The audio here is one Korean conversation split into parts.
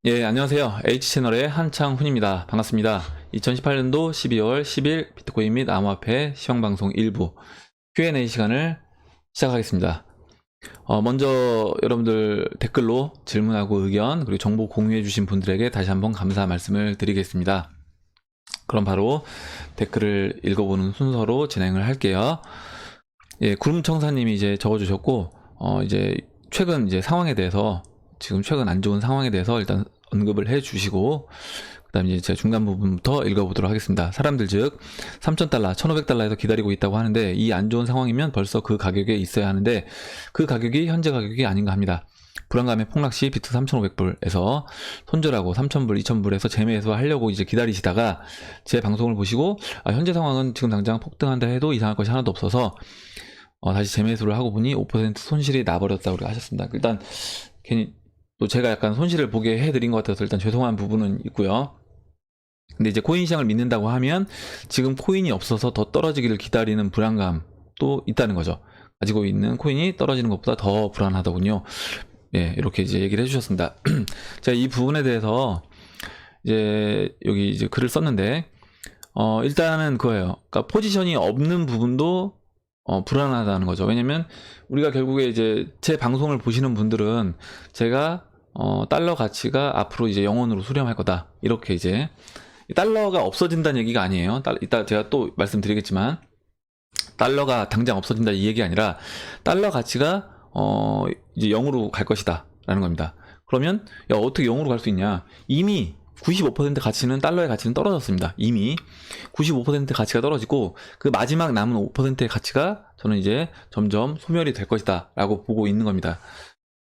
예, 안녕하세요. H채널의 한창훈입니다. 반갑습니다. 2018년도 12월 10일 비트코인 및 암호화폐 시황방송 일부 Q&A 시간을 시작하겠습니다. 먼저 여러분들 댓글로 질문하고 의견 그리고 정보 공유해 주신 분들에게 다시 한번 감사 말씀을 드리겠습니다. 그럼 바로 댓글을 읽어보는 순서로 진행을 할게요. 예, 구름청사님이 이제 적어주셨고, 이제 최근 이제 상황에 대해서 지금 최근 안 좋은 상황에 대해서 일단 언급을 해 주시고, 그 다음에 이제 제가 중간 부분부터 읽어보도록 하겠습니다. 사람들 즉 3,000달러, 1,500달러에서 기다리고 있다고 하는데 이 안 좋은 상황이면 벌써 그 가격에 있어야 하는데 그 가격이 현재 가격이 아닌가 합니다. 불안감의 폭락시 비트 3,500불에서 손절하고 3,000불, 2,000불에서 재매수 하려고 이제 기다리시다가 제 방송을 보시고 현재 상황은 지금 당장 폭등한다 해도 이상할 것이 하나도 없어서 다시 재매수를 하고 보니 5% 손실이 나버렸다고 하셨습니다. 일단 괜히 또 제가 약간 손실을 보게 해드린 것 같아서 일단 죄송한 부분은 있고요. 근데 이제 코인 시장을 믿는다고 하면 지금 코인이 없어서 더 떨어지기를 기다리는 불안감도 있다는 거죠. 가지고 있는 코인이 떨어지는 것보다 더 불안하더군요. 예, 이렇게 이제 얘기를 해주셨습니다. 제가 이 부분에 대해서 이제 여기 이제 글을 썼는데, 일단은 그거예요. 그러니까 포지션이 없는 부분도 불안하다는 거죠. 왜냐면 우리가 결국에 이제 제 방송을 보시는 분들은 제가 달러 가치가 앞으로 이제 영원으로 수렴할 거다. 이렇게 이제 달러가 없어진다는 얘기가 아니에요. 이따 제가 또 말씀드리겠지만 달러가 당장 없어진다 이 얘기 아니라 달러 가치가 이제 0으로 갈 것이다 라는 겁니다. 그러면 야, 어떻게 0으로 갈 수 있냐? 이미 95% 가치는 달러의 가치는 떨어졌습니다. 이미 95% 가치가 떨어지고 그 마지막 남은 5%의 가치가 저는 이제 점점 소멸이 될 것이다 라고 보고 있는 겁니다.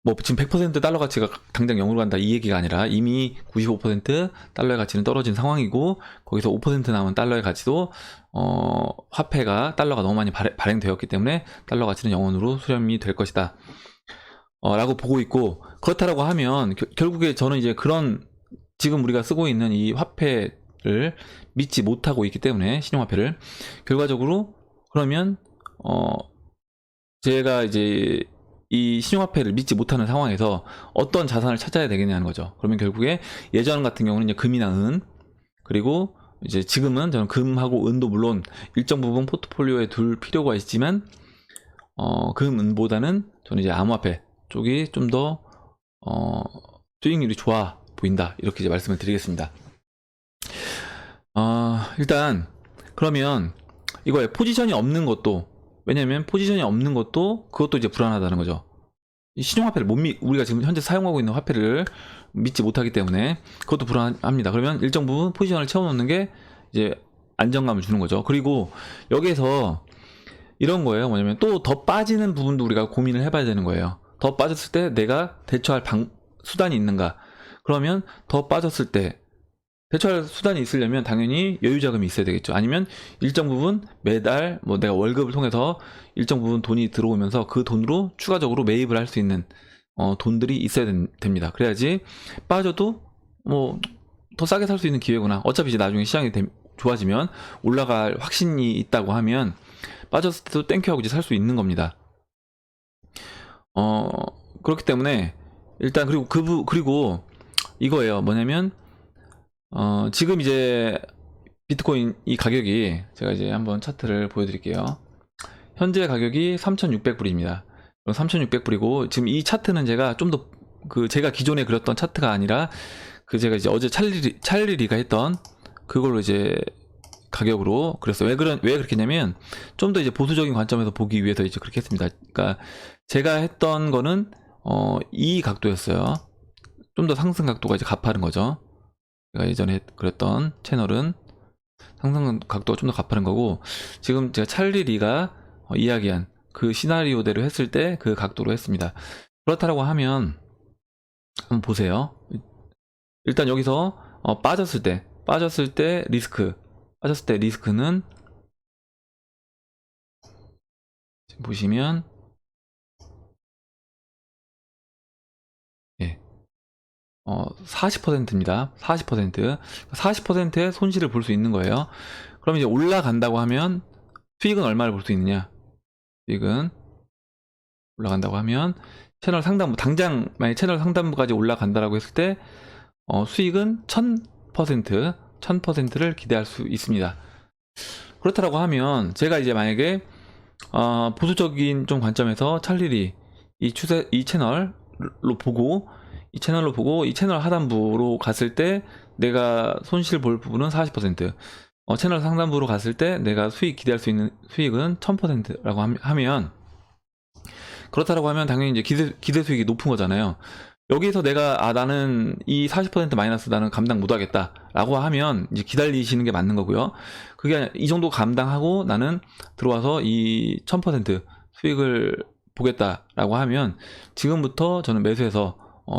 뭐 지금 100% 달러 가치가 당장 0으로 간다 이 얘기가 아니라 이미 95% 달러의 가치는 떨어진 상황이고 거기서 5% 남은 달러의 가치도 화폐가 달러가 너무 많이 발행되었기 때문에 달러 가치는 영원으로 수렴이 될 것이다 라고 보고 있고, 그렇다라고 하면 결국에 저는 이제 그런 지금 우리가 쓰고 있는 이 화폐를 믿지 못하고 있기 때문에 신용화폐를 결과적으로 그러면 제가 이제 이 신용화폐를 믿지 못하는 상황에서 어떤 자산을 찾아야 되겠냐는 거죠. 그러면 결국에 예전 같은 경우는 이제 금이나 은, 그리고 이제 지금은 저는 금하고 은도 물론 일정 부분 포트폴리오에 둘 필요가 있지만 금, 은보다는 저는 이제 암호화폐 쪽이 좀 더 수익률이 좋아 보인다 이렇게 이제 말씀을 드리겠습니다. 일단 그러면 이거에 포지션이 없는 것도, 왜냐면 포지션이 없는 것도 그것도 이제 불안하다는 거죠. 이 신용화폐를 우리가 지금 현재 사용하고 있는 화폐를 믿지 못하기 때문에 그것도 불안합니다. 그러면 일정 부분 포지션을 채워놓는 게 이제 안정감을 주는 거죠. 그리고 여기에서 이런 거예요. 뭐냐면 또 더 빠지는 부분도 우리가 고민을 해봐야 되는 거예요. 더 빠졌을 때 내가 대처할 수단이 있는가? 그러면 더 빠졌을 때 대처할 수단이 있으려면 당연히 여유 자금이 있어야 되겠죠. 아니면 일정 부분 매달 뭐 내가 월급을 통해서 일정 부분 돈이 들어오면서 그 돈으로 추가적으로 매입을 할 수 있는 돈들이 있어야 됩니다. 그래야지 빠져도 뭐 더 싸게 살 수 있는 기회구나. 어차피 이제 나중에 시장이 좋아지면 올라갈 확신이 있다고 하면 빠졌을 때도 땡큐 하고 이제 살 수 있는 겁니다. 그렇기 때문에 일단 그리고 이거예요. 뭐냐면 지금 이제 비트코인 이 가격이 제가 이제 한번 차트를 보여드릴게요. 현재 가격이 3,600불입니다. 3,600불이고 지금 이 차트는 제가 좀 더 제가 기존에 그렸던 차트가 아니라 제가 이제 어제 찰리리가 했던 그걸로 이제 가격으로 그랬어요. 왜 그렇게 했냐면 좀 더 이제 보수적인 관점에서 보기 위해서 이제 그렇게 했습니다. 그러니까 제가 했던 거는 이 각도였어요. 좀 더 상승 각도가 이제 가파른 거죠. 제가 예전에 그랬던 채널은 상승 각도가 좀 더 가파른 거고, 지금 제가 찰리리가 이야기한 그 시나리오대로 했을 때 그 각도로 했습니다. 그렇다라고 하면 한번 보세요. 일단 여기서 빠졌을 때 리스크는 지금 보시면 40%입니다. 40%의 손실을 볼 수 있는 거예요. 그럼 이제 올라간다고 하면 수익은 얼마를 볼 수 있느냐? 수익은 올라간다고 하면 채널 상단부, 당장 만약 채널 상단부까지 올라간다라고 했을 때 수익은 1000%를 기대할 수 있습니다. 그렇다고 하면 제가 이제 만약에 보수적인 좀 관점에서 찰리리 이 채널로 보고 이 채널 하단부로 갔을 때 내가 손실 볼 부분은 40%, 채널 상단부로 갔을 때 내가 기대할 수 있는 수익은 1000%라고 하면, 그렇다고 하면 당연히 이제 기대 수익이 높은 거잖아요. 여기서 내가 나는 이 40% 마이너스 나는 감당 못 하겠다 라고 하면 이제 기다리시는 게 맞는 거고요. 그게 아니라 이 정도 감당하고 나는 들어와서 이 1000% 수익을 보겠다라고 하면 지금부터 저는 매수해서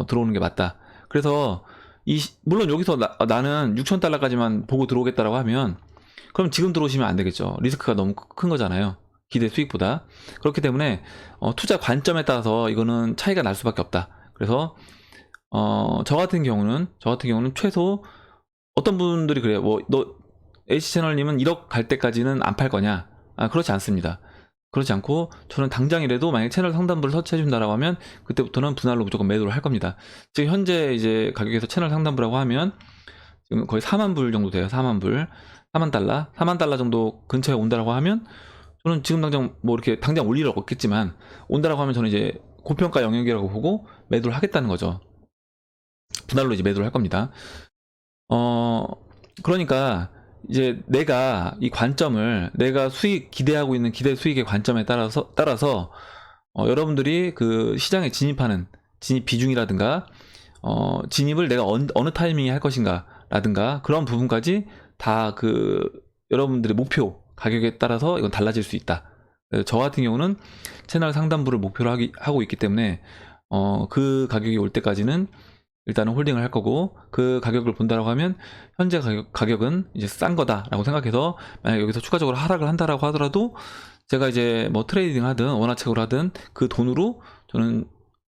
들어오는 게 맞다. 그래서 물론 여기서 나는 6,000달러까지만 보고 들어오겠다라고 하면 그럼 지금 들어오시면 안 되겠죠. 리스크가 너무 큰 거잖아요. 기대 수익보다. 그렇기 때문에 투자 관점에 따라서 이거는 차이가 날 수밖에 없다. 그래서 저 같은 경우는 최소 어떤 분들이 그래요. 너 H채널님은 1억 갈 때까지는 안 팔 거냐? 그렇지 않습니다. 그렇지 않고 저는 당장이라도 만약 채널 상단부를 설치해 준다라고 하면 그때부터는 분할로 무조건 매도를 할 겁니다. 지금 현재 이제 가격에서 채널 상단부라고 하면 지금 거의 4만 불 정도 돼요. 4만 달러 정도 근처에 온다라고 하면 저는 지금 당장 뭐 이렇게 당장 올 일은 없겠지만 온다라고 하면 저는 이제 고평가 영역이라고 보고 매도를 하겠다는 거죠. 분할로 이제 매도를 할 겁니다. 그러니까 이제 내가 이 관점을 내가 기대하고 있는 기대 수익의 관점에 따라서 여러분들이 그 시장에 진입 비중이라든가 진입을 내가 어느 타이밍에 할 것인가 라든가 그런 부분까지 다 여러분들의 목표 가격에 따라서 이건 달라질 수 있다. 저 같은 경우는 채널 상단부를 목표로 하고 있기 때문에 그 가격이 올 때까지는 일단은 홀딩을 할 거고, 그 가격을 본다라고 하면 현재 가격은 이제 싼 거다라고 생각해서 만약 여기서 추가적으로 하락을 한다라고 하더라도 제가 이제 뭐 트레이딩 하든 원화책으로 하든 그 돈으로 저는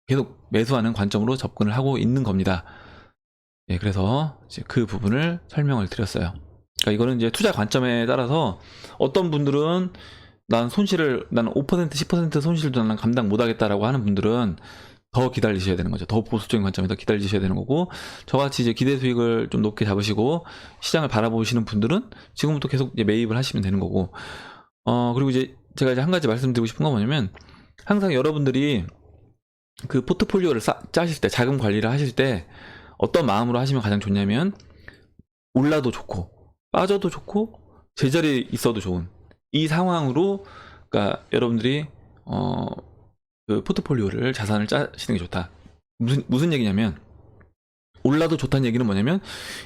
계속 매수하는 관점으로 접근을 하고 있는 겁니다. 예, 그래서 이제 그 부분을 설명을 드렸어요. 그러니까 이거는 이제 투자 관점에 따라서 어떤 분들은 난 5% 10% 손실도 난 감당 못 하겠다라고 하는 분들은 더 기다리셔야 되는 거죠. 더 보수적인 관점에서 기다리셔야 되는 거고, 저같이 이제 기대 수익을 좀 높게 잡으시고 시장을 바라보시는 분들은 지금부터 계속 이제 매입을 하시면 되는 거고, 그리고 이제 제가 이제 한 가지 말씀드리고 싶은 건 뭐냐면, 항상 여러분들이 그 포트폴리오를 짜실 때, 자금 관리를 하실 때 어떤 마음으로 하시면 가장 좋냐면, 올라도 좋고 빠져도 좋고 제자리에 있어도 좋은 이 상황으로, 그러니까 여러분들이 그 포트폴리오를 자산을 짜시는 게 좋다. 무슨 얘기냐면, 올라도 좋다는 얘기는 뭐냐면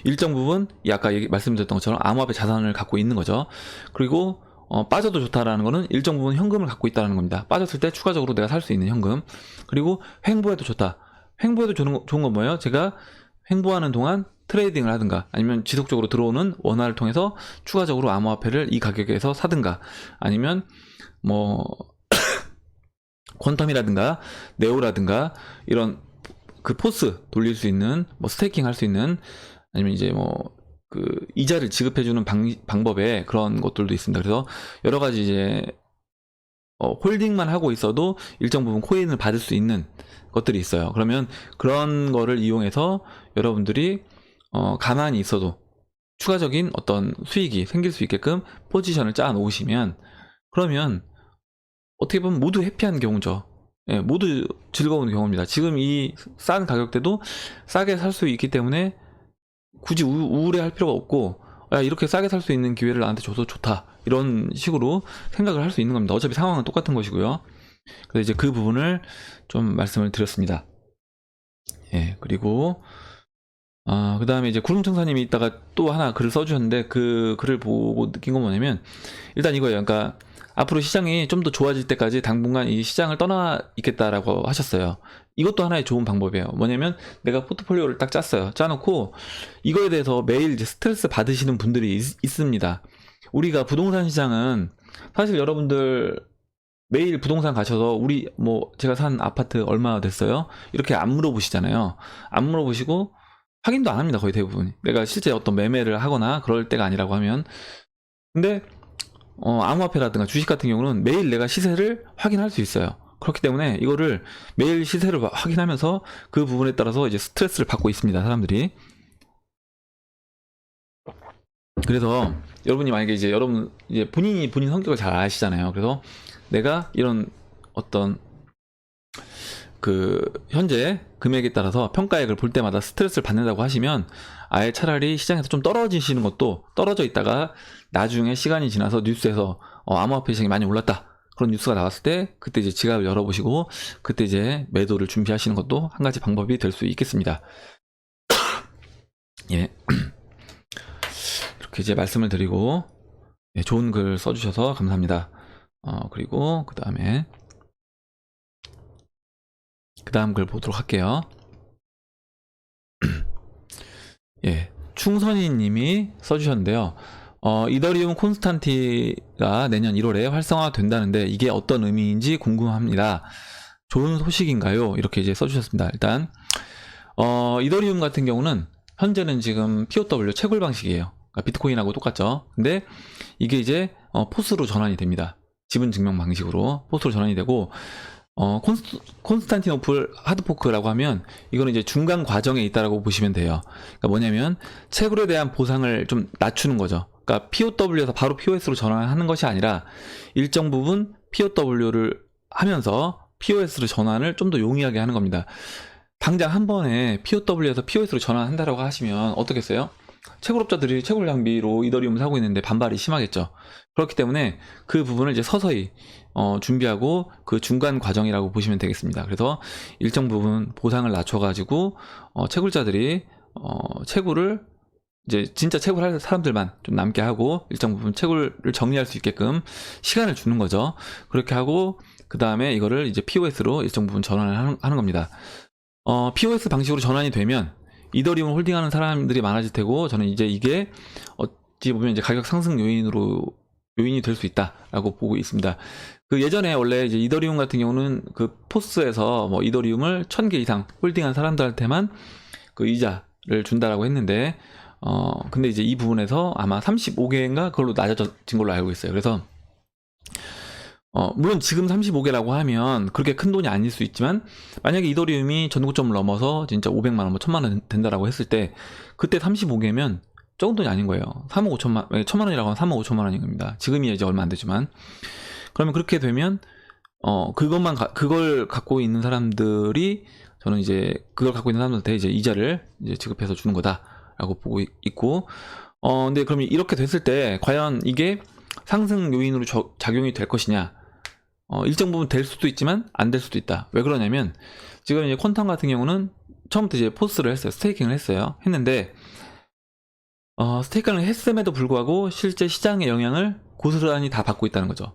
일정 부분 아까 말씀드렸던 것처럼 암호화폐 자산을 갖고 있는 거죠. 그리고 빠져도 좋다라는 거는 일정 부분 현금을 갖고 있다는 겁니다. 빠졌을 때 추가적으로 내가 살 수 있는 현금. 그리고 횡보해도 좋다. 횡보해도 좋은 건 뭐예요? 제가 횡보하는 동안 트레이딩을 하든가 아니면 지속적으로 들어오는 원화를 통해서 추가적으로 암호화폐를 이 가격에서 사든가 아니면 뭐 퀀텀이라든가 네오라든가 이런 그 포스 돌릴 수 있는, 뭐 스테이킹 할 수 있는, 아니면 이제 뭐 그 이자를 지급해주는 방법의 그런 것들도 있습니다. 그래서 여러 가지 이제 홀딩만 하고 있어도 일정 부분 코인을 받을 수 있는 것들이 있어요. 그러면 그런 거를 이용해서 여러분들이 가만히 있어도 추가적인 어떤 수익이 생길 수 있게끔 포지션을 짜 놓으시면, 그러면 어떻게 보면 모두 해피한 경우죠. 예, 모두 즐거운 경우입니다. 지금 이 싼 가격대도 싸게 살 수 있기 때문에 굳이 우울해할 필요가 없고, 야, 이렇게 싸게 살 수 있는 기회를 나한테 줘서 좋다, 이런 식으로 생각을 할 수 있는 겁니다. 어차피 상황은 똑같은 것이고요. 그래서 이제 그 부분을 좀 말씀을 드렸습니다. 예, 그리고 그 다음에 이제 구름청사님이 이따가 또 하나 글을 써주셨는데, 그 글을 보고 느낀 건 뭐냐면, 일단 이거예요. 그러니까 앞으로 시장이 좀 더 좋아질 때까지 당분간 이 시장을 떠나 있겠다라고 하셨어요. 이것도 하나의 좋은 방법이에요. 뭐냐면 내가 포트폴리오를 딱 짰어요. 짜놓고 이거에 대해서 매일 이제 스트레스 받으시는 분들이 있습니다. 우리가 부동산 시장은 사실 여러분들 매일 부동산 가셔서 우리 뭐 제가 산 아파트 얼마 됐어요? 이렇게 안 물어보시잖아요. 안 물어보시고 확인도 안 합니다. 거의 대부분. 내가 실제 어떤 매매를 하거나 그럴 때가 아니라고 하면. 근데 암호화폐라든가 주식 같은 경우는 매일 내가 시세를 확인할 수 있어요. 그렇기 때문에 이거를 매일 시세를 확인하면서 그 부분에 따라서 이제 스트레스를 받고 있습니다, 사람들이. 그래서 여러분이 만약에 이제 여러분 이제 본인이 본인 성격을 잘 아시잖아요. 그래서 내가 이런 어떤 그 현재 금액에 따라서 평가액을 볼 때마다 스트레스를 받는다고 하시면 아예 차라리 시장에서 좀 떨어지시는 것도, 떨어져 있다가 나중에 시간이 지나서 뉴스에서 암호화폐 시장이 많이 올랐다, 그런 뉴스가 나왔을 때 그때 이제 지갑을 열어보시고 그때 이제 매도를 준비하시는 것도 한 가지 방법이 될 수 있겠습니다. 예. 이렇게 이제 말씀을 드리고, 예, 좋은 글 써주셔서 감사합니다. 그리고 그 다음 글 보도록 할게요. 예, 충선이 님이 써주셨는데요. 이더리움 콘스탄티가 내년 1월에 활성화 된다는데 이게 어떤 의미인지 궁금합니다. 좋은 소식인가요? 이렇게 이제 써주셨습니다. 일단 이더리움 같은 경우는 현재는 지금 POW 채굴 방식이에요. 그러니까 비트코인하고 똑같죠. 근데 이게 이제 포스로 전환이 됩니다. 지분 증명 방식으로 포스로 전환이 되고, 콘스탄티노플 하드포크라고 하면 이거는 이제 중간 과정에 있다라고 보시면 돼요. 그러니까 뭐냐면 채굴에 대한 보상을 좀 낮추는 거죠. 그러니까 POW에서 바로 POS로 전환하는 것이 아니라 일정 부분 POW를 하면서 POS로 전환을 좀 더 용이하게 하는 겁니다. 당장 한 번에 POW에서 POS로 전환한다라고 하시면 어떻겠어요? 채굴업자들이 채굴 장비로 이더리움을 사고 있는데 반발이 심하겠죠. 그렇기 때문에 그 부분을 이제 서서히 준비하고 그 중간 과정이라고 보시면 되겠습니다. 그래서 일정 부분 보상을 낮춰가지고 채굴자들이 채굴을 이제 진짜 채굴할 사람들만 좀 남게 하고 일정 부분 채굴을 정리할 수 있게끔 시간을 주는 거죠. 그렇게 하고 그 다음에 이거를 이제 POS로 일정 부분 전환을 하는 겁니다. POS 방식으로 전환이 되면 이더리움을 홀딩하는 사람들이 많아질 테고, 저는 이제 이게 어찌 보면 이제 가격 상승 요인이 될 수 있다라고 보고 있습니다. 그 예전에 원래 이제 이더리움 같은 경우는 그 포스에서 뭐 이더리움을 1000개 이상 홀딩한 사람들한테만 그 이자를 준다라고 했는데, 근데 이제 이 부분에서 아마 35개인가 그걸로 낮아진 걸로 알고 있어요. 그래서 물론 지금 35개라고 하면 그렇게 큰 돈이 아닐 수 있지만, 만약에 이더리움이 전고점을 넘어서 진짜 500만원, 뭐 1000만원 된다라고 했을 때, 그때 35개면 적은 돈이 아닌 거예요. 3억 5천만, 1000만원이라고 하면 3억 5천만 원인 겁니다. 지금이 이제 얼마 안 되지만. 그러면 그렇게 되면, 그걸 갖고 있는 사람들이, 저는 이제 그걸 갖고 있는 사람들한테 이제 이자를 이제 지급해서 주는 거다라고 보고 있고, 근데 그러면 이렇게 됐을 때, 과연 이게 상승 요인으로 작용이 될 것이냐? 일정 부분 될 수도 있지만 안 될 수도 있다. 왜 그러냐면 지금 이제 퀀텀 같은 경우는 처음부터 이제 포스를 했어요. 스테이킹을 했는데 스테이킹을 했음에도 불구하고 실제 시장의 영향을 고스란히 다 받고 있다는 거죠.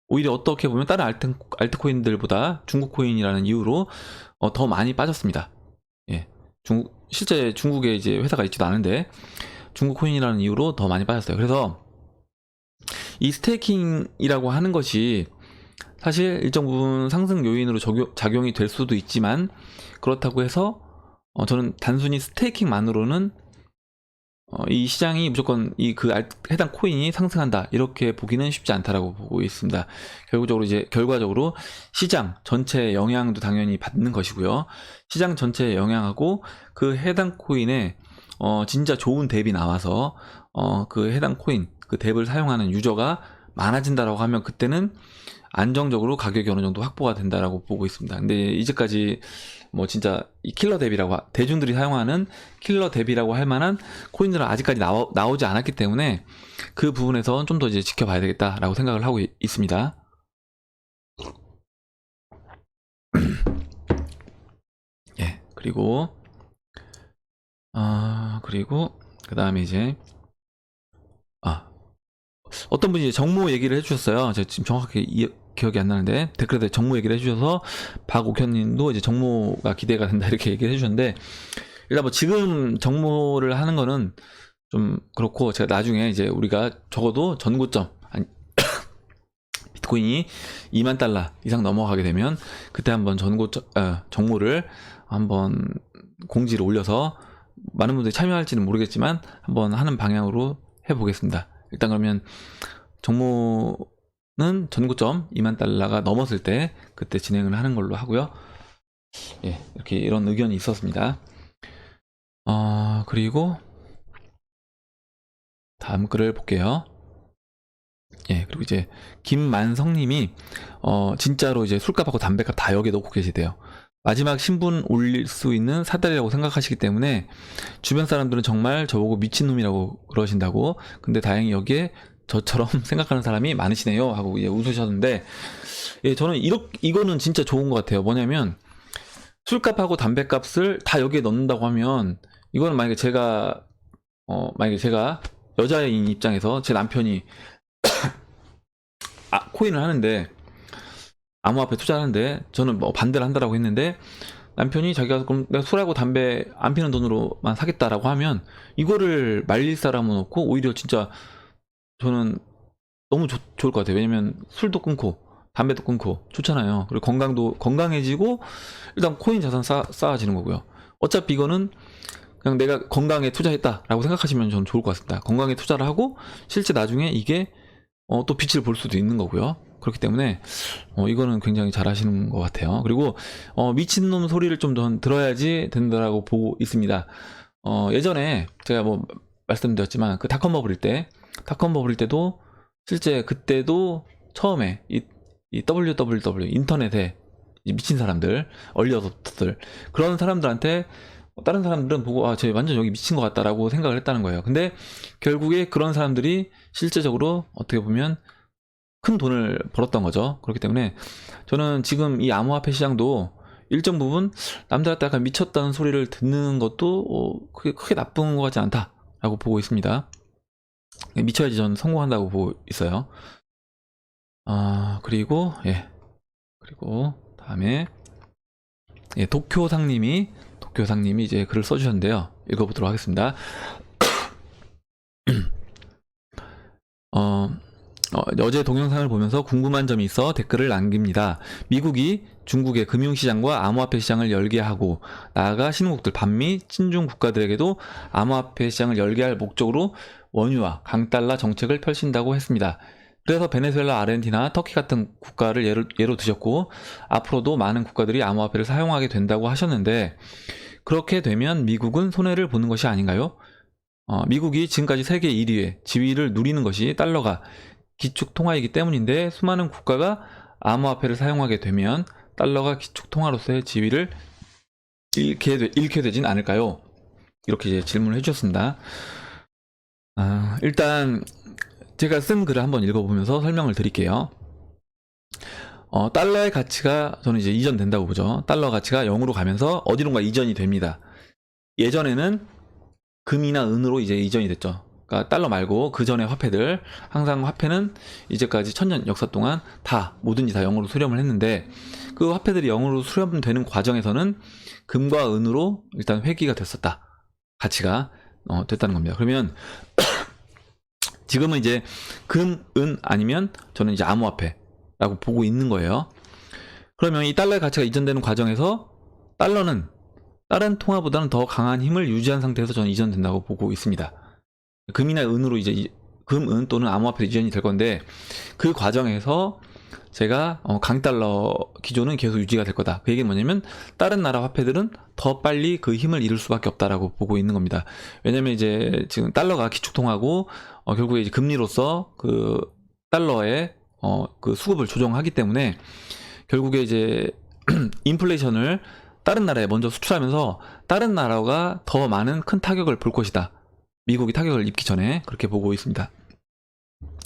오히려 어떻게 보면 다른 알트코인들보다 중국 코인이라는 이유로 더 많이 빠졌습니다. 예. 실제 중국에 이제 회사가 있지도 않은데 중국 코인이라는 이유로 더 많이 빠졌어요. 그래서 이 스테이킹이라고 하는 것이 사실 일정 부분 상승 요인으로 작용이 될 수도 있지만, 그렇다고 해서 저는 단순히 스테이킹만으로는 이 시장이 무조건 해당 코인이 상승한다 이렇게 보기는 쉽지 않다라고 보고 있습니다. 결과적으로 시장 전체의 영향도 당연히 받는 것이고요. 시장 전체의 영향하고 그 해당 코인에 진짜 좋은 덱이 나와서 그 해당 코인 그 덱을 사용하는 유저가 많아진다라고 하면 그때는 안정적으로 가격이 어느 정도 확보가 된다라고 보고 있습니다. 근데 이제까지 뭐 진짜 이 킬러 덱이라고 대중들이 사용하는 킬러 덱이라고 할 만한 코인들은 아직까지 나오지 않았기 때문에 그 부분에서 좀 더 이제 지켜봐야 되겠다라고 생각을 하고 있습니다. 예, 그리고 그 다음에 이제 어떤 분이 정모 얘기를 해주셨어요. 제가 지금 정확하게 기억이 안 나는데 댓글에 정모 얘기를 해주셔서 박옥현님도 이제 정모가 기대가 된다 이렇게 얘기를 해주셨는데, 일단 뭐 지금 정모를 하는 거는 좀 그렇고, 제가 나중에 이제 우리가 적어도 전고점 비트코인이 2만 달러 이상 넘어가게 되면 그때 한번 정모를 한번 공지를 올려서 많은 분들이 참여할지는 모르겠지만 한번 하는 방향으로 해보겠습니다. 일단 그러면 정모는 전고점 2만 달러가 넘었을 때 그때 진행을 하는 걸로 하고요. 예, 이렇게 이런 의견이 있었습니다. 그리고 다음 글을 볼게요. 예, 그리고 이제 김만성님이 진짜로 이제 술값하고 담배값 다 여기에 넣고 계시대요. 마지막 신분 올릴 수 있는 사달이라고 생각하시기 때문에 주변 사람들은 정말 저보고 미친놈이라고 그러신다고. 근데 다행히 여기에 저처럼 생각하는 사람이 많으시네요 하고 예, 웃으셨는데, 예, 저는 이거는 진짜 좋은 것 같아요. 뭐냐면 술값하고 담배값을 다 여기에 넣는다고 하면, 이거는 만약에 제가 여자인 입장에서 제 남편이 코인을 하는데, 암호화폐 투자하는데 저는 뭐 반대를 한다라고 했는데, 남편이 자기가 그럼 내가 술하고 담배 안 피는 돈으로만 사겠다라고 하면 이거를 말릴 사람은 없고, 오히려 진짜 저는 너무 좋을 것 같아요. 왜냐면 술도 끊고 담배도 끊고 좋잖아요. 그리고 건강해지고, 일단 코인 자산 쌓아지는 거고요. 어차피 이거는 그냥 내가 건강에 투자했다라고 생각하시면 저는 좋을 것 같습니다. 건강에 투자를 하고 실제 나중에 이게 또 빛을 볼 수도 있는 거고요. 그렇기 때문에 이거는 굉장히 잘 하시는 것 같아요. 그리고 미친놈 소리를 좀 더 들어야지 된다라고 보고 있습니다. 예전에 제가 뭐 말씀드렸지만 그 닷컴 버블일 때도 실제 그때도 처음에 이 www 인터넷에 미친 사람들, 얼리어답터들, 그런 사람들한테 다른 사람들은 보고 쟤 완전 여기 미친 것 같다라고 생각을 했다는 거예요. 근데 결국에 그런 사람들이 실제적으로 어떻게 보면 큰 돈을 벌었던 거죠. 그렇기 때문에 저는 지금 이 암호화폐 시장도 일정 부분 남들한테 약간 미쳤다는 소리를 듣는 것도 크게 나쁜 것 같지 않다라고 보고 있습니다. 미쳐야지 저는 성공한다고 보고 있어요. 그리고 다음에 도쿄상님이 이제 글을 써주셨는데요. 읽어보도록 하겠습니다. 어제 동영상을 보면서 궁금한 점이 있어 댓글을 남깁니다. 미국이 중국의 금융시장과 암호화폐 시장을 열게 하고, 나아가 신흥국들 반미 친중 국가들에게도 암호화폐 시장을 열게 할 목적으로 원유와 강달러 정책을 펼친다고 했습니다. 그래서 베네수엘라, 아르헨티나, 터키 같은 국가를 예로 드셨고, 앞으로도 많은 국가들이 암호화폐를 사용하게 된다고 하셨는데, 그렇게 되면 미국은 손해를 보는 것이 아닌가요? 미국이 지금까지 세계 1위의 지위를 누리는 것이 달러가 기축통화이기 때문인데, 수많은 국가가 암호화폐를 사용하게 되면 달러가 기축통화로서의 지위를 잃게 되진 않을까요? 이렇게 이제 질문을 해주셨습니다. 일단 제가 쓴 글을 한번 읽어보면서 설명을 드릴게요. 달러의 가치가 저는 이제 이전된다고 보죠. 달러 가치가 0으로 가면서 어디론가 이전이 됩니다. 예전에는 금이나 은으로 이제 이전이 됐죠. 그러니까 달러 말고 그 전에 화폐들, 항상 화폐는 이제까지 천년 역사 동안 뭐든지 다 0으로 수렴을 했는데, 그 화폐들이 0으로 수렴되는 과정에서는 금과 은으로 일단 회귀가 됐었다. 가치가 됐다는 겁니다. 그러면 지금은 이제 금, 은 아니면 저는 이제 암호화폐라고 보고 있는 거예요. 그러면 이 달러의 가치가 이전되는 과정에서 달러는 다른 통화보다는 더 강한 힘을 유지한 상태에서 저는 이전된다고 보고 있습니다. 금이나 은으로 이제 금, 은 또는 암호화폐 이전이 될 건데, 그 과정에서 제가 강달러 기조는 계속 유지가 될 거다. 그 얘기는 뭐냐면 다른 나라 화폐들은 더 빨리 그 힘을 잃을 수밖에 없다라고 보고 있는 겁니다. 왜냐면 이제 지금 달러가 기축통화고 결국에 이제 금리로서 그 달러의 그 수급을 조정하기 때문에 결국에 이제 인플레이션을 다른 나라에 먼저 수출하면서 다른 나라가 더 많은 큰 타격을 볼 것이다. 미국이 타격을 입기 전에 그렇게 보고 있습니다.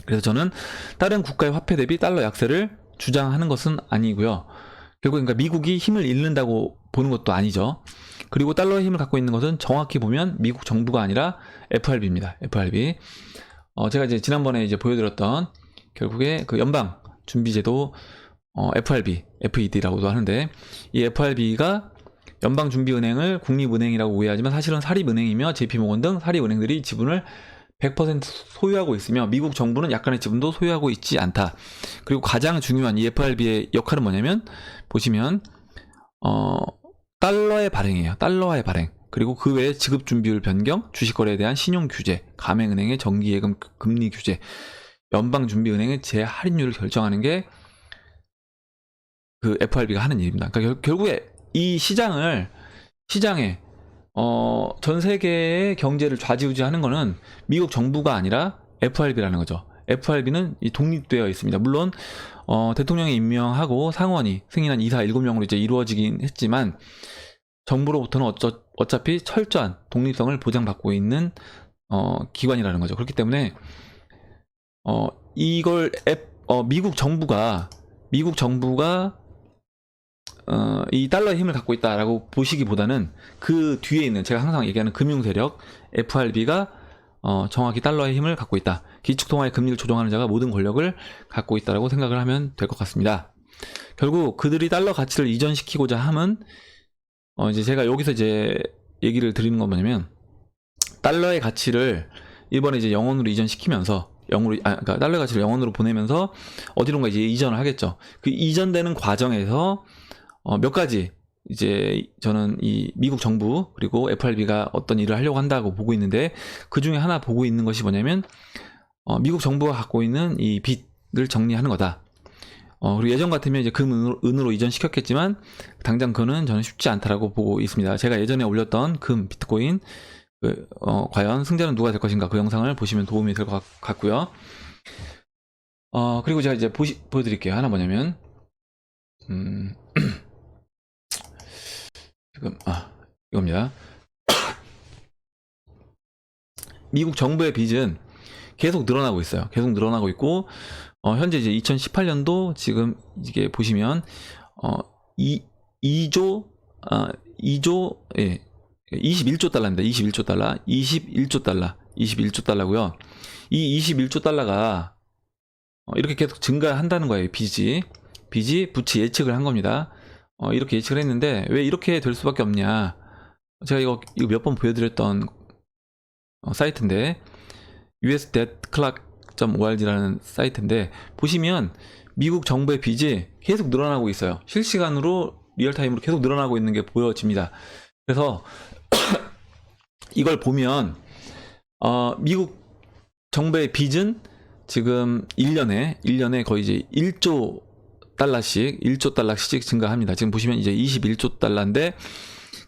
그래서 저는 다른 국가의 화폐 대비 달러 약세를 주장하는 것은 아니고요. 결국 그러니까 미국이 힘을 잃는다고 보는 것도 아니죠. 그리고 달러의 힘을 갖고 있는 것은 정확히 보면 미국 정부가 아니라 FRB입니다. FRB. 제가 이제 지난번에 이제 보여드렸던 결국에 그 연방 준비제도 FRB, FED라고도 하는데, 이 FRB가 연방준비은행을 국립은행이라고 오해하지만 사실은 사립은행이며 JP모건 등 사립은행들이 지분을 100% 소유하고 있으며 미국 정부는 약간의 지분도 소유하고 있지 않다. 그리고 가장 중요한 이 FRB의 역할은 뭐냐면, 보시면 달러의 발행이에요. 달러화의 발행. 그리고 그 외에 지급준비율 변경, 주식거래에 대한 신용규제, 가맹은행의 정기예금 금리 규제, 연방준비은행의 재할인율을 결정하는 게 그 FRB가 하는 일입니다. 그러니까 결국에 이 시장에 전 세계의 경제를 좌지우지하는 거는 미국 정부가 아니라 FRB라는 거죠. FRB는 독립되어 있습니다. 물론 대통령이 임명하고 상원이 승인한 이사 7명으로 이제 이루어지긴 했지만 정부로부터는 어차피 철저한 독립성을 보장받고 있는 기관이라는 거죠. 그렇기 때문에 이걸 미국 정부가 이 달러의 힘을 갖고 있다라고 보시기보다는 그 뒤에 있는 제가 항상 얘기하는 금융 세력 FRB가 정확히 달러의 힘을 갖고 있다. 기축통화의 금리를 조정하는 자가 모든 권력을 갖고 있다라고 생각을 하면 될 것 같습니다. 결국 그들이 달러 가치를 이전시키고자 함은 이제 제가 여기서 이제 얘기를 드리는 건 뭐냐면 달러의 가치를 이번에 이제 영원으로 이전시키면서 그러니까 달러 가치를 영원으로 보내면서 어디론가 이제 이전을 하겠죠. 그 이전되는 과정에서 몇 가지 이제 저는 이 미국 정부 그리고 FRB가 어떤 일을 하려고 한다고 보고 있는데 그 중에 하나 보고 있는 것이 뭐냐면 미국 정부가 갖고 있는 이 빚을 정리하는 거다. 그리고 예전 같으면 이제 은으로 이전시켰겠지만 당장 그거는 저는 쉽지 않다라고 보고 있습니다. 제가 예전에 올렸던 비트코인 과연 승자는 누가 될 것인가 그 영상을 보시면 도움이 될 것 같고요. 그리고 제가 이제 보여드릴게요. 하나 뭐냐면 지금 이겁니다. 미국 정부의 빚은 계속 늘어나고 있어요. 계속 늘어나고 있고 현재 이제 2018년도 지금 이게 보시면 2조 21조 달러입니다. 21조 달러고요. 이 21조 달러가 이렇게 계속 증가한다는 거예요. 빚이 부채 예측을 한 겁니다. 이렇게 예측을 했는데 왜 이렇게 될 수밖에 없냐? 제가 이거 몇 번 보여드렸던 사이트인데 usdebtclock.org라는 사이트인데 보시면 미국 정부의 빚이 계속 늘어나고 있어요. 실시간으로 리얼타임으로 계속 늘어나고 있는 게 보여집니다. 그래서 이걸 보면 미국 정부의 빚은 지금 1년에 거의 이제 1조 달러씩 증가합니다. 지금 보시면 이제 21조 달러인데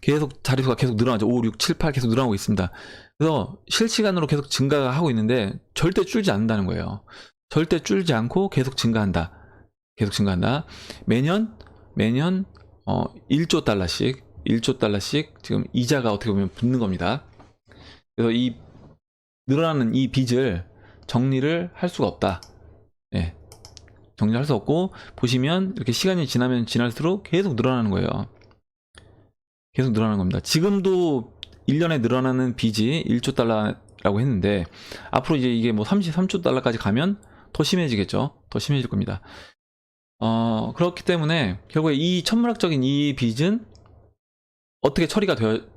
계속 자릿수가 계속 늘어나죠. 5, 6, 7, 8 계속 늘어나고 있습니다. 그래서 실시간으로 계속 증가가 하고 있는데 절대 줄지 않는다는 거예요. 절대 줄지 않고 계속 증가한다. 매년 1조 달러씩 지금 이자가 어떻게 보면 붙는 겁니다. 그래서 이 늘어나는 이 빚을 정리를 할 수가 없다. 예. 정리할 수 없고 보시면 이렇게 시간이 지나면 지날수록 계속 늘어나는 거예요. 계속 늘어나는 겁니다. 지금도 1년에 늘어나는 빚이 1조 달러라고 했는데 앞으로 이제 이게 뭐 33조 달러까지 가면 더 심해지겠죠. 더 심해질 겁니다. 그렇기 때문에 결국에 이 천문학적인 이 빚은 어떻게 처리가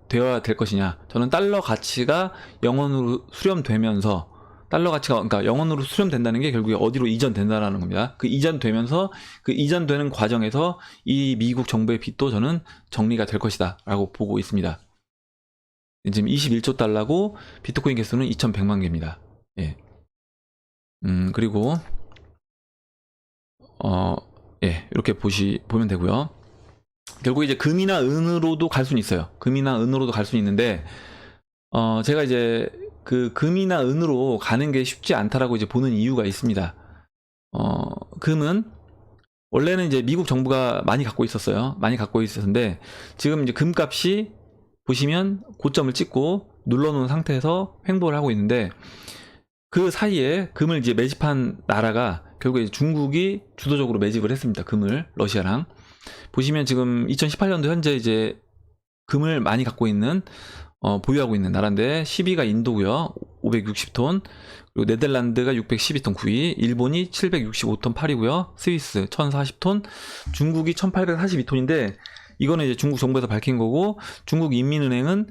되어야 될 것이냐. 저는 달러 가치가 영원으로 수렴되면서 그러니까 영원으로 수렴된다는 게 결국에 어디로 이전된다라는 겁니다. 그 이전되면서 그 이전되는 과정에서 이 미국 정부의 빚도 저는 정리가 될 것이다 라고 보고 있습니다. 지금 21조 달러고 비트코인 개수는 2100만 개입니다. 예. 그리고 이렇게 보면 되고요. 결국 이제 금이나 은으로도 갈 수는 있어요. 있는데 제가 이제 그 금이나 은으로 가는 게 쉽지 않다라고 이제 보는 이유가 있습니다. 금은 원래는 이제 미국 정부가 많이 갖고 있었는데 지금 이제 금값이 보시면 고점을 찍고 눌러놓은 상태에서 횡보를 하고 있는데 그 사이에 금을 이제 매집한 나라가 결국에 중국이 주도적으로 매집을 했습니다. 금을 러시아랑 보시면 지금 2018년도 현재 이제 금을 많이 갖고 있는 보유하고 있는 나라인데 10위가 인도고요. 560톤. 그리고 네덜란드가 612톤 9위, 일본이 765톤 8위고요. 스위스 1040톤, 중국이 1842톤인데 이거는 이제 중국 정부에서 밝힌 거고 중국 인민은행은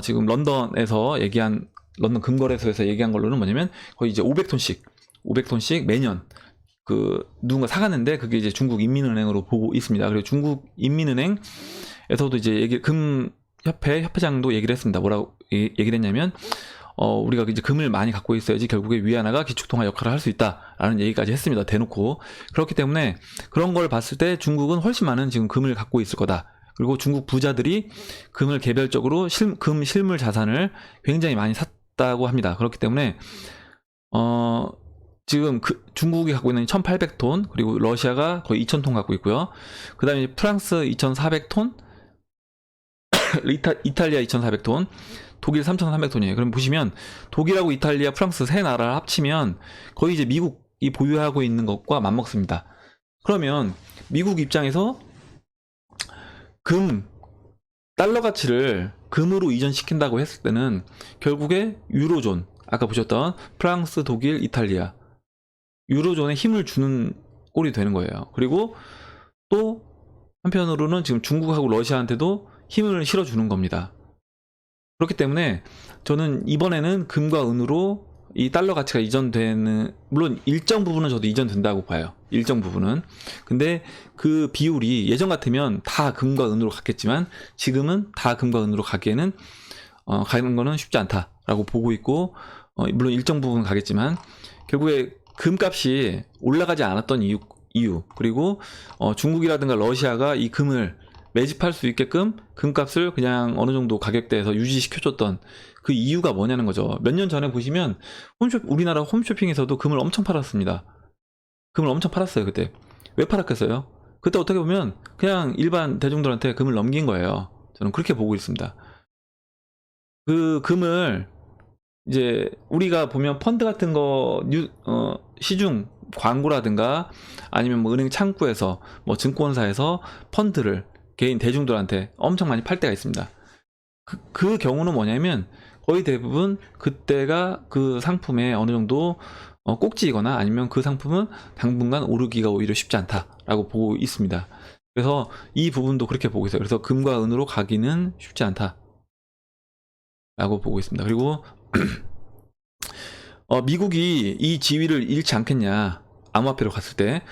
지금 런던 금거래소에서 얘기한 걸로는 뭐냐면 거의 이제 500톤씩 매년 누군가 사갔는데 그게 이제 중국 인민은행으로 보고 있습니다. 그리고 중국 인민은행에서도 이제 협회장도 얘기를 했습니다. 뭐라고 얘기를 했냐면 우리가 이제 금을 많이 갖고 있어야지 결국에 위안화가 기축통화 역할을 할 수 있다라는 얘기까지 했습니다. 대놓고. 그렇기 때문에 그런 걸 봤을 때 중국은 훨씬 많은 지금 금을 갖고 있을 거다. 그리고 중국 부자들이 금을 개별적으로 금 실물 자산을 굉장히 많이 샀다고 합니다. 그렇기 때문에 지금 중국이 갖고 있는 1800톤, 그리고 러시아가 거의 2000톤 갖고 있고요. 그 다음에 프랑스 2400톤, 이탈리아 2400톤, 독일 3300톤이에요. 그럼 보시면 독일하고 이탈리아, 프랑스 세 나라를 합치면 거의 이제 미국이 보유하고 있는 것과 맞먹습니다. 그러면 미국 입장에서 달러 가치를 금으로 이전시킨다고 했을 때는 결국에 유로존, 아까 보셨던 프랑스, 독일, 이탈리아, 유로존에 힘을 주는 꼴이 되는 거예요. 그리고 또 한편으로는 지금 중국하고 러시아한테도 힘을 실어주는 겁니다. 그렇기 때문에 저는 이번에는 금과 은으로 이 달러 가치가 이전되는, 물론 일정 부분은 저도 이전된다고 봐요. 일정 부분은. 근데 그 비율이 예전 같으면 다 금과 은으로 갔겠지만 지금은 다 금과 은으로 가기에는 가는 거는 쉽지 않다라고 보고 있고, 물론 일정 부분 가겠지만 결국에 금값이 올라가지 않았던 이유, 그리고 중국이라든가 러시아가 이 금을 매집할 수 있게끔 금값을 그냥 어느 정도 가격대에서 유지시켜줬던 그 이유가 뭐냐는 거죠. 몇 년 전에 보시면 우리나라 홈쇼핑에서도 금을 엄청 팔았습니다. 금을 엄청 팔았어요. 그때 왜 팔았겠어요? 그때 어떻게 보면 그냥 일반 대중들한테 금을 넘긴 거예요. 저는 그렇게 보고 있습니다. 그 금을 이제 우리가 보면 펀드 같은 거 시중 광고라든가 아니면 뭐 은행 창구에서 뭐 증권사에서 펀드를 개인 대중들한테 엄청 많이 팔 때가 있습니다. 그 경우는 뭐냐면 거의 대부분 그때가 그 상품에 어느 정도 꼭지이거나 아니면 그 상품은 당분간 오르기가 오히려 쉽지 않다라고 보고 있습니다. 그래서 이 부분도 그렇게 보고 있어요. 그래서 금과 은으로 가기는 쉽지 않다라고 보고 있습니다. 그리고 미국이 이 지위를 잃지 않겠냐, 암호화폐로 갔을 때.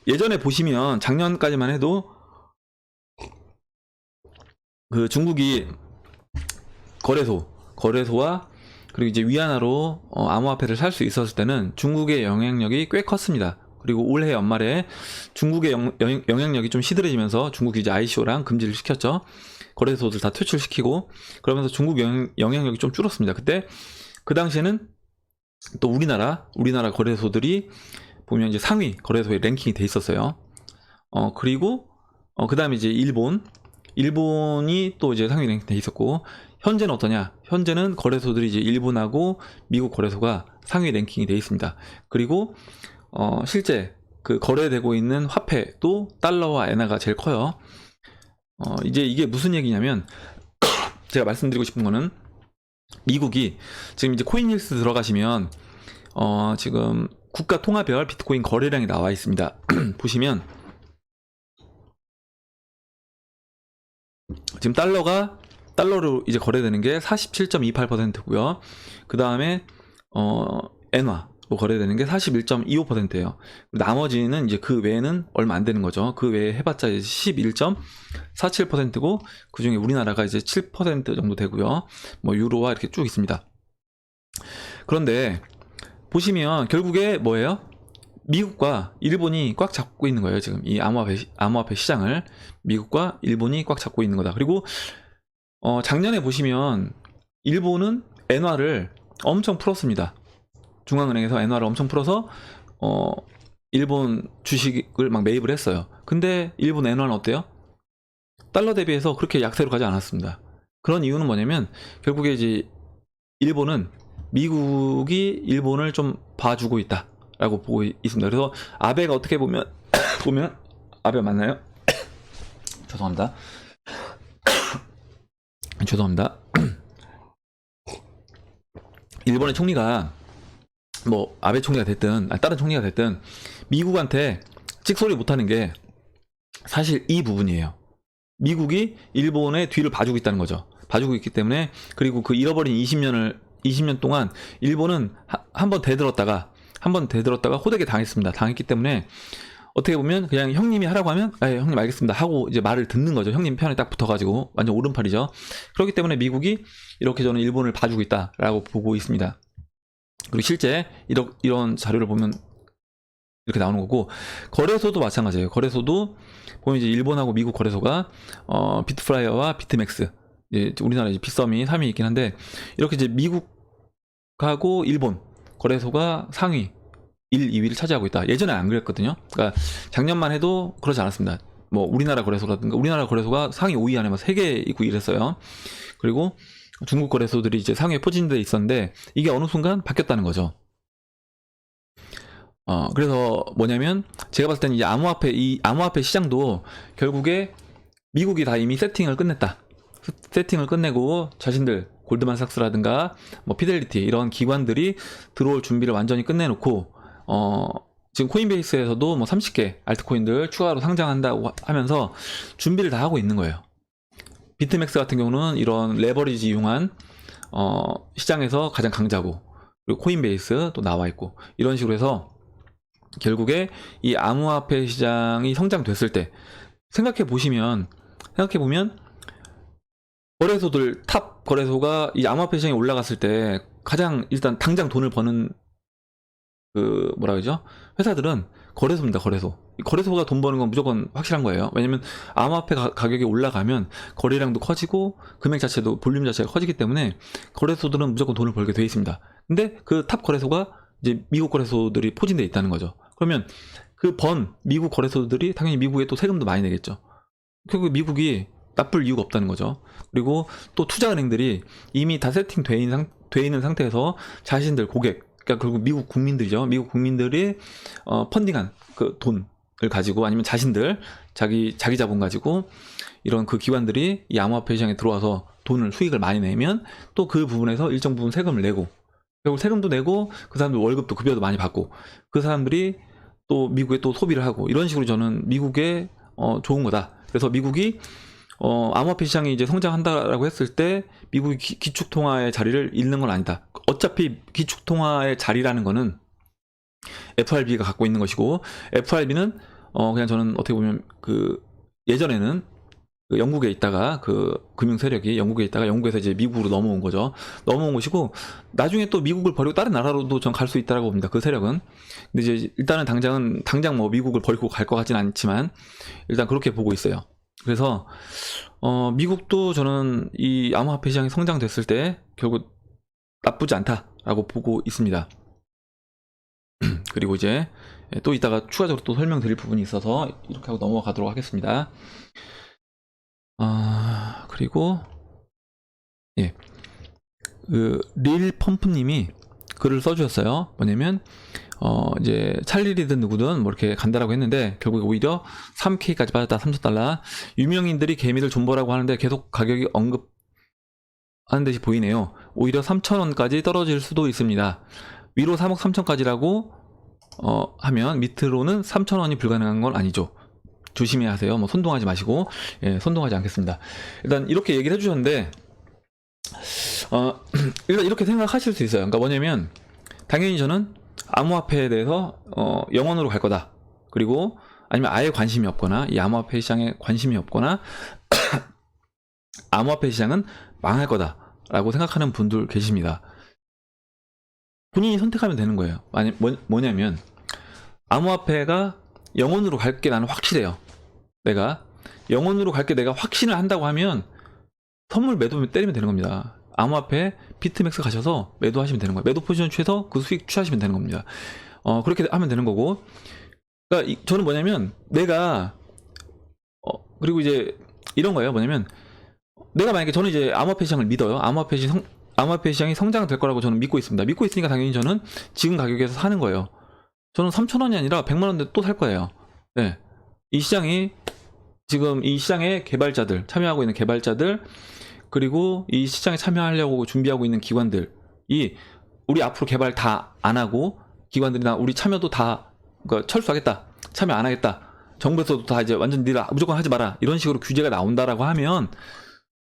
예전에 보시면 작년까지만 해도 그 중국이 거래소와 그리고 이제 위안화로 암호화폐를 살 수 있었을 때는 중국의 영향력이 꽤 컸습니다. 그리고 올해 연말에 중국의 영향력이 좀 시들해지면서 중국이 이제 ICO랑 금지를 시켰죠. 거래소들 다 퇴출시키고, 그러면서 중국 영향력이 좀 줄었습니다. 그때 그 당시에는 또 우리나라 거래소들이 보면 이제 상위 거래소에 랭킹이 돼 있었어요. 그리고 그 다음에 이제 일본이 또 이제 상위 랭킹 돼 있었고, 현재는 어떠냐? 현재는 거래소들이 이제 일본하고 미국 거래소가 상위 랭킹이 돼 있습니다. 그리고 실제 그 거래되고 있는 화폐도 달러와 엔화가 제일 커요. 이제 이게 무슨 얘기냐면 제가 말씀드리고 싶은 거는, 미국이 지금 이제 코인힐스 들어가시면 지금 국가 통화별 비트코인 거래량이 나와 있습니다. 보시면 지금 달러로 이제 거래되는 게 47.28%고요. 그 다음에 엔화로 거래되는 게 41.25%예요. 나머지는 이제 그 외에는 얼마 안 되는 거죠. 그 외에 해봤자 이제 11.47%고, 그 중에 우리나라가 이제 7% 정도 되고요. 뭐 유로화 이렇게 쭉 있습니다. 그런데 보시면 결국에 뭐예요? 미국과 일본이 꽉 잡고 있는 거예요. 지금 이 암호화폐 시장을 미국과 일본이 꽉 잡고 있는 거다. 그리고 작년에 보시면 일본은 엔화를 엄청 풀었습니다. 중앙은행에서 엔화를 엄청 풀어서 일본 주식을 막 매입을 했어요. 근데 일본 엔화는 어때요? 달러 대비해서 그렇게 약세로 가지 않았습니다. 그런 이유는 뭐냐면 결국에 이제 일본은 미국이 일본을 좀 봐주고 있다라고 보고 있습니다. 그래서 아베가 어떻게 보면 아베 맞나요? 죄송합니다. 일본의 총리가 뭐 아베 총리가 됐든 다른 총리가 됐든 미국한테 찍소리 못하는 게 사실 이 부분이에요. 미국이 일본의 뒤를 봐주고 있다는 거죠. 봐주고 있기 때문에. 그리고 그 잃어버린 20년 동안 일본은 한 번 대들었다가 호되게 당했습니다. 당했기 때문에 어떻게 보면 그냥 형님이 하라고 하면 형님 알겠습니다 하고 이제 말을 듣는 거죠. 형님 편에 딱 붙어가지고 완전 오른팔이죠. 그렇기 때문에 미국이 이렇게 저는 일본을 봐주고 있다라고 보고 있습니다. 그리고 실제 이런 자료를 보면 이렇게 나오는 거고, 거래소도 마찬가지예요. 거래소도 보면 이제 일본하고 미국 거래소가 비트플라이어와 비트맥스, 이제 우리나라 이제 빗썸이 3위 있긴 한데, 이렇게 이제 미국하고 일본 거래소가 상위 1, 2위를 차지하고 있다. 예전에 안 그랬거든요. 그러니까 작년만 해도 그러지 않았습니다. 뭐 우리나라 거래소라든가, 우리나라 거래소가 상위 5위 안에 막 3개 있고 이랬어요. 그리고 중국 거래소들이 이제 상위에 포진돼 있었는데, 이게 어느 순간 바뀌었다는 거죠. 그래서 뭐냐면, 제가 봤을 때는 이 암호화폐 시장도 결국에 미국이 다 이미 세팅을 끝냈다. 세팅을 끝내고 자신들 골드만삭스라든가 뭐 피델리티 이런 기관들이 들어올 준비를 완전히 끝내놓고, 지금 코인베이스에서도 뭐 30개 알트코인들 추가로 상장한다고 하면서 준비를 다 하고 있는 거예요. 비트맥스 같은 경우는 이런 레버리지 이용한 시장에서 가장 강자고, 그리고 코인베이스 또 나와 있고, 이런 식으로 해서 결국에 이 암호화폐 시장이 성장됐을 때 생각해 보면 거래소들, 탑 거래소가 이 암호화폐 시장에 올라갔을 때 가장 일단 당장 돈을 버는 그 뭐라 그러죠? 회사들은 거래소입니다. 거래소가 돈 버는 건 무조건 확실한 거예요. 왜냐면 암호화폐 가격이 올라가면 거래량도 커지고 금액 자체도, 볼륨 자체가 커지기 때문에 거래소들은 무조건 돈을 벌게 돼 있습니다. 근데 그 탑 거래소가 이제 미국 거래소들이 포진돼 있다는 거죠. 그러면 그 미국 거래소들이 당연히 미국에 또 세금도 많이 내겠죠. 결국 미국이 나쁠 이유가 없다는 거죠. 그리고 또 투자은행들이 이미 다 세팅돼 있는 상태에서 자신들 고객, 그러니까 결국 미국 국민들이죠. 미국 국민들이 펀딩한 그 돈을 가지고, 아니면 자신들 자기 자본 가지고 이런 그 기관들이 이 암호화폐 시장에 들어와서 수익을 많이 내면 또 그 부분에서 일정 부분 세금을 내고, 결국 세금도 내고 그 사람들 월급도 급여도 많이 받고, 그 사람들이 또 미국에 또 소비를 하고, 이런 식으로 저는 미국에 좋은 거다. 그래서 미국이 암호화폐 시장이 이제 성장한다라고 했을 때 미국이 기축통화의 자리를 잃는 건 아니다. 어차피 기축통화의 자리라는 거는 FRB가 갖고 있는 것이고, FRB는 그냥 저는 어떻게 보면 그 예전에는 그 영국에 있다가 그 금융 세력이 영국에 있다가 영국에서 이제 미국으로 넘어온 거죠. 넘어온 것이고, 나중에 또 미국을 버리고 다른 나라로도 전 갈 수 있다라고 봅니다. 그 세력은. 근데 이제 일단은 당장 뭐 미국을 버리고 갈 것 같진 않지만 일단 그렇게 보고 있어요. 그래서 미국도 저는 이 암호화폐 시장이 성장됐을 때 결국 나쁘지 않다라고 보고 있습니다. 그리고 이제 또 이따가 추가적으로 또 설명드릴 부분이 있어서 이렇게 하고 넘어가도록 하겠습니다. 그리고 예, 그 릴펌프님이 글을 써주셨어요. 뭐냐면 이제 찰리리든 누구든 뭐 이렇게 간다라고 했는데, 결국에 오히려 3K까지 빠졌다. $3,000. 유명인들이 개미들 존버라고 하는데 계속 가격이 언급하는 듯이 보이네요. 오히려 3,000원까지 떨어질 수도 있습니다. 위로 3억 3천까지라고 하면 밑으로는 3,000원이 불가능한 건 아니죠. 조심해야 하세요. 뭐 선동하지 마시고. 예, 선동하지 않겠습니다. 일단 이렇게 얘기를 해주셨는데, 일단 이렇게 생각하실 수 있어요. 그러니까 뭐냐면, 당연히 저는 암호화폐에 대해서 영원으로 갈 거다. 그리고 아니면 아예 관심이 없거나, 이 암호화폐 시장에 관심이 없거나 암호화폐 시장은 망할 거다라고 생각하는 분들 계십니다. 본인이 선택하면 되는 거예요. 아니 뭐냐면, 암호화폐가 영원으로 갈 게 나는 확실해요. 내가 영원으로 갈 게 내가 확신을 한다고 하면 선물 매도 때리면 되는 겁니다. 암호화폐 비트맥스 가셔서 매도하시면 되는 거예요. 매도 포지션 취해서 그 수익 취하시면 되는 겁니다. 그렇게 하면 되는 거고, 그러니까 저는 뭐냐면, 내가 그리고 이제 이런 거예요. 뭐냐면, 내가 만약에 저는 이제 암호화폐 시장을 믿어요. 암호화폐 시장이 성장될 거라고 저는 믿고 있습니다. 믿고 있으니까 당연히 저는 지금 가격에서 사는 거예요. 저는 3,000원이 아니라 100만 원대 또 살 거예요. 네. 이 시장이 지금 이 시장에 참여하고 있는 개발자들, 그리고 이 시장에 참여하려고 준비하고 있는 기관들이 우리 앞으로 개발 다 안 하고, 기관들이나 우리 참여도 다 그러니까 철수하겠다, 참여 안 하겠다, 정부에서도 다 이제 완전 니라 무조건 하지 마라, 이런 식으로 규제가 나온다라고 하면,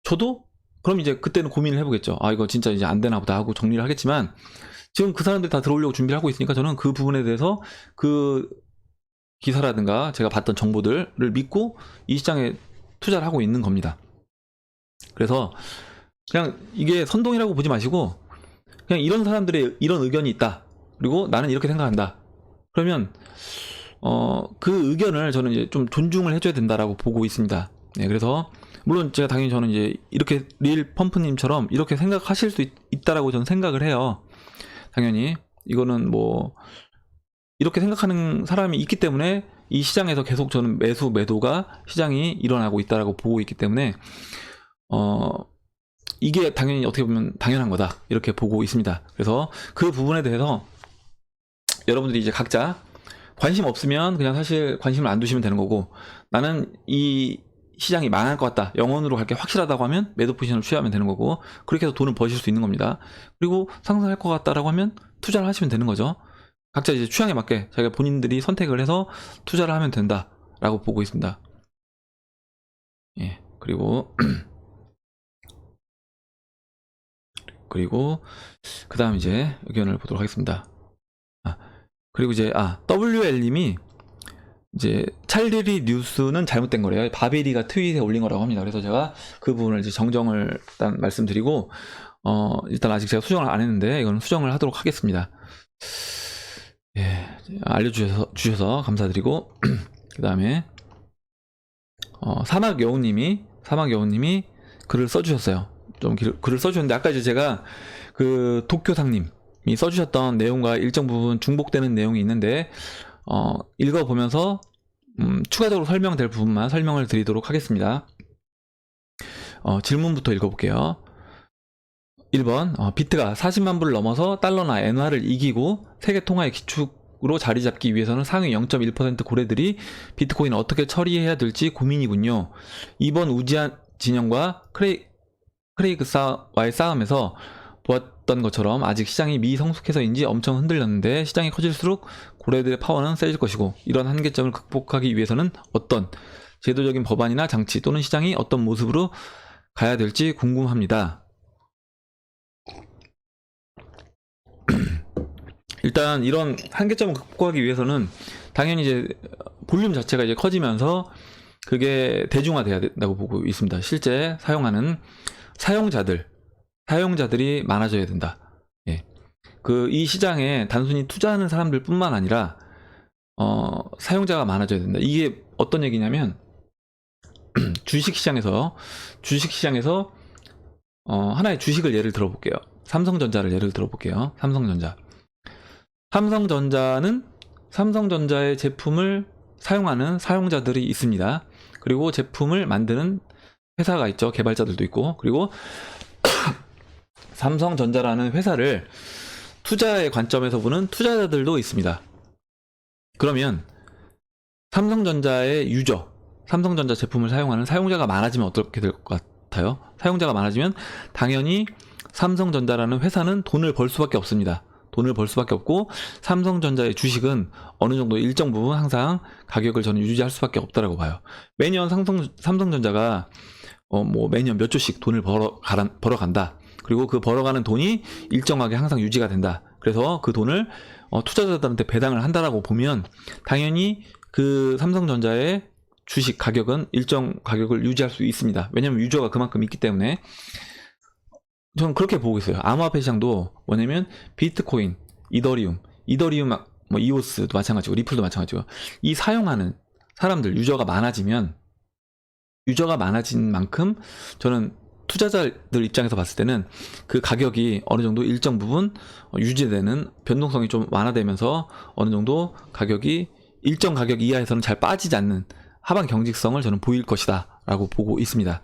저도 그럼 이제 그때는 고민을 해보겠죠. 이거 진짜 이제 안 되나 보다 하고 정리를 하겠지만, 지금 그 사람들이 다 들어오려고 준비를 하고 있으니까 저는 그 부분에 대해서 그 기사라든가 제가 봤던 정보들을 믿고 이 시장에 투자를 하고 있는 겁니다. 그래서 그냥 이게 선동이라고 보지 마시고, 그냥 이런 사람들의 이런 의견이 있다, 그리고 나는 이렇게 생각한다, 그러면 그 의견을 저는 이제 좀 존중을 해줘야 된다라고 보고 있습니다. 네, 그래서 물론 제가 당연히 저는 이제 이렇게 릴 펌프님처럼 이렇게 생각하실 수 있다라고 저는 생각을 해요. 당연히 이거는 뭐 이렇게 생각하는 사람이 있기 때문에 이 시장에서 계속 저는 매도가 시장이 일어나고 있다라고 보고 있기 때문에 이게 당연히 어떻게 보면 당연한 거다 이렇게 보고 있습니다. 그래서 그 부분에 대해서 여러분들이 이제 각자 관심 없으면 그냥 사실 관심을 안 두시면 되는 거고, 나는 이 시장이 망할 것 같다, 영원으로 갈 게 확실하다고 하면 매도 포지션을 취하면 되는 거고, 그렇게 해서 돈을 버실 수 있는 겁니다. 그리고 상승할 것 같다라고 하면 투자를 하시면 되는 거죠. 각자 이제 취향에 맞게 자기가 본인들이 선택을 해서 투자를 하면 된다라고 보고 있습니다. 예, 그리고 그 다음 이제 의견을 보도록 하겠습니다. 그리고 이제 WL님이 이제 찰리리 뉴스는 잘못된 거래요. 바베리가 트윗에 올린 거라고 합니다. 그래서 제가 그 부분을 이제 정정을 일단 말씀드리고, 일단 아직 제가 수정을 안 했는데 이건 수정을 하도록 하겠습니다. 예, 알려주셔서 감사드리고 그 다음에 사막여우님이 글을 써주셨어요. 좀 글을 써주셨는데, 아까 이제 제가 그 도쿄상님이 써주셨던 내용과 일정 부분 중복되는 내용이 있는데, 읽어보면서 추가적으로 설명될 부분만 설명을 드리도록 하겠습니다. 질문부터 읽어볼게요. 1번, 비트가 40만 불을 넘어서 달러나 엔화를 이기고 세계 통화의 기축으로 자리 잡기 위해서는 상위 0.1% 고래들이 비트코인을 어떻게 처리해야 될지 고민이군요. 2번, 우지한 진영과 크레이그와의 싸움에서 보았던 것처럼 아직 시장이 미성숙해서인지 엄청 흔들렸는데, 시장이 커질수록 고래들의 파워는 세질 것이고, 이런 한계점을 극복하기 위해서는 어떤 제도적인 법안이나 장치 또는 시장이 어떤 모습으로 가야 될지 궁금합니다. 일단 이런 한계점을 극복하기 위해서는 당연히 이제 볼륨 자체가 이제 커지면서 그게 대중화돼야 된다고 보고 있습니다. 실제 사용하는 사용자들이 많아져야 된다. 예. 이 시장에 단순히 투자하는 사람들 뿐만 아니라 사용자가 많아져야 된다. 이게 어떤 얘기냐면 주식시장에서 하나의 주식을 예를 들어볼게요. 삼성전자를 예를 들어볼게요. 삼성전자는 삼성전자의 제품을 사용하는 사용자들이 있습니다. 그리고 제품을 만드는 회사가 있죠. 개발자들도 있고. 그리고 삼성전자라는 회사를 투자의 관점에서 보는 투자자들도 있습니다. 그러면 삼성전자의 삼성전자 제품을 사용하는 사용자가 많아지면 어떻게 될 것 같아요? 사용자가 많아지면 당연히 삼성전자라는 회사는 돈을 벌 수밖에 없습니다. 돈을 벌 수밖에 없고, 삼성전자의 주식은 어느 정도 일정 부분 항상 가격을 저는 유지할 수밖에 없다라고 봐요. 매년 삼성전자가 매년 몇 조씩 돈을 벌어간다. 그리고 그 벌어가는 돈이 일정하게 항상 유지가 된다. 그래서 그 돈을 투자자들한테 배당을 한다라고 보면 당연히 그 삼성전자의 주식 가격은 일정 가격을 유지할 수 있습니다. 왜냐하면 유저가 그만큼 있기 때문에. 저는 그렇게 보고 있어요. 암호화폐 시장도 뭐냐면 비트코인, 이더리움, 이오스도 마찬가지고 리플도 마찬가지고, 이 사용하는 사람들, 유저가 많아진 만큼 저는 투자자들 입장에서 봤을 때는 그 가격이 어느 정도 일정 부분 유지되는, 변동성이 좀 완화되면서 어느 정도 가격이 일정 가격 이하에서는 잘 빠지지 않는 하방 경직성을 저는 보일 것이다 라고 보고 있습니다.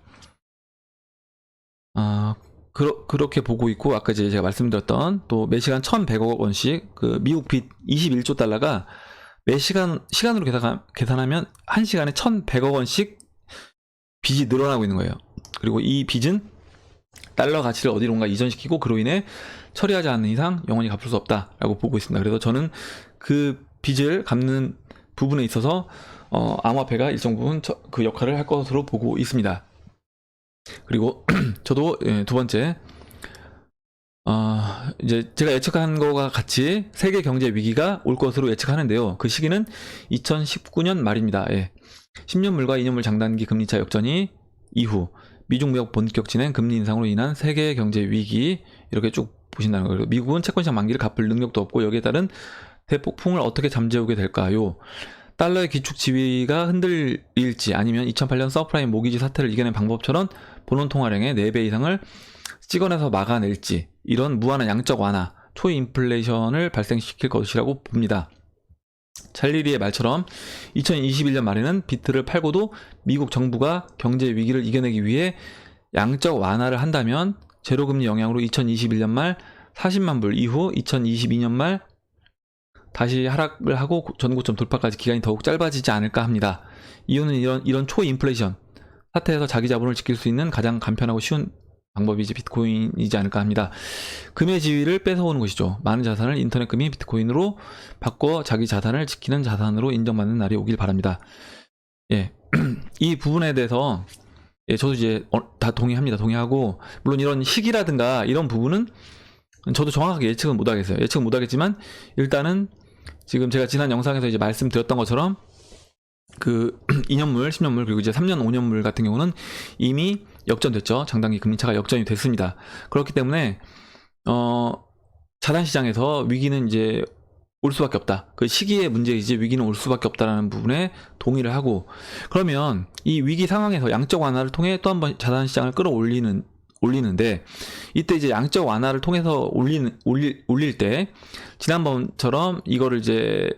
그렇게 보고 있고, 아까 이제 제가 말씀드렸던 또 매시간 1,100억 원씩 그 미국 빚 21조 달러가 시간으로 계산하면 1시간에 1,100억 원씩 빚이 늘어나고 있는 거예요. 그리고 이 빚은 달러 가치를 어디론가 이전시키고, 그로 인해 처리하지 않는 이상 영원히 갚을 수 없다라고 보고 있습니다. 그래서 저는 그 빚을 갚는 부분에 있어서 암호화폐가 일정 부분 그 역할을 할 것으로 보고 있습니다. 그리고 저도 두 번째, 이제 제가 예측한 거와 같이 세계 경제 위기가 올 것으로 예측하는데요. 그 시기는 2019년 말입니다. 10년물과 2년물 장단기 금리차 역전이 이후 미중 무역 본격 진행, 금리 인상으로 인한 세계 경제 위기, 이렇게 쭉 보신다는 거예요. 미국은 채권시장 만기를 갚을 능력도 없고, 여기에 따른 대폭풍을 어떻게 잠재우게 될까요? 달러의 기축 지위가 흔들릴지 아니면 2008년 서프라임 모기지 사태를 이겨낸 방법처럼 본원 통화량의 4배 이상을 찍어내서 막아낼지 이런 무한한 양적 완화, 초인플레이션을 발생시킬 것이라고 봅니다. 찰리리의 말처럼 2021년 말에는 비트를 팔고도 미국 정부가 경제 위기를 이겨내기 위해 양적 완화를 한다면 제로금리 영향으로 2021년 말 40만 불 이후 2022년 말 다시 하락을 하고 전고점 돌파까지 기간이 더욱 짧아지지 않을까 합니다. 이유는 이런 초인플레이션 사태에서 자기 자본을 지킬 수 있는 가장 간편하고 쉬운 방법이 이제 비트코인이지 않을까 합니다. 금의 지위를 뺏어오는 것이죠. 많은 자산을 인터넷 금이 비트코인으로 바꿔 자기 자산을 지키는 자산으로 인정받는 날이 오길 바랍니다. 예, 이 부분에 대해서 예, 저도 이제 다 동의합니다. 동의하고 물론 이런 시기라든가 이런 부분은 저도 정확하게 예측은 못하겠어요. 예측은 못하겠지만 일단은 지금 제가 지난 영상에서 이제 말씀드렸던 것처럼 그 2년물, 10년물 그리고 이제 3년, 5년물 같은 경우는 이미 역전됐죠. 장단기 금리차가 역전이 됐습니다. 그렇기 때문에 자산시장에서 위기는 이제 올 수밖에 없다. 그 시기의 문제이지 위기는 올 수밖에 없다라는 부분에 동의를 하고 그러면 이 위기 상황에서 양적 완화를 통해 또 한 번 자산시장을 올리는데 이때 이제 양적 완화를 통해서 올릴 때 지난번처럼 이거를 이제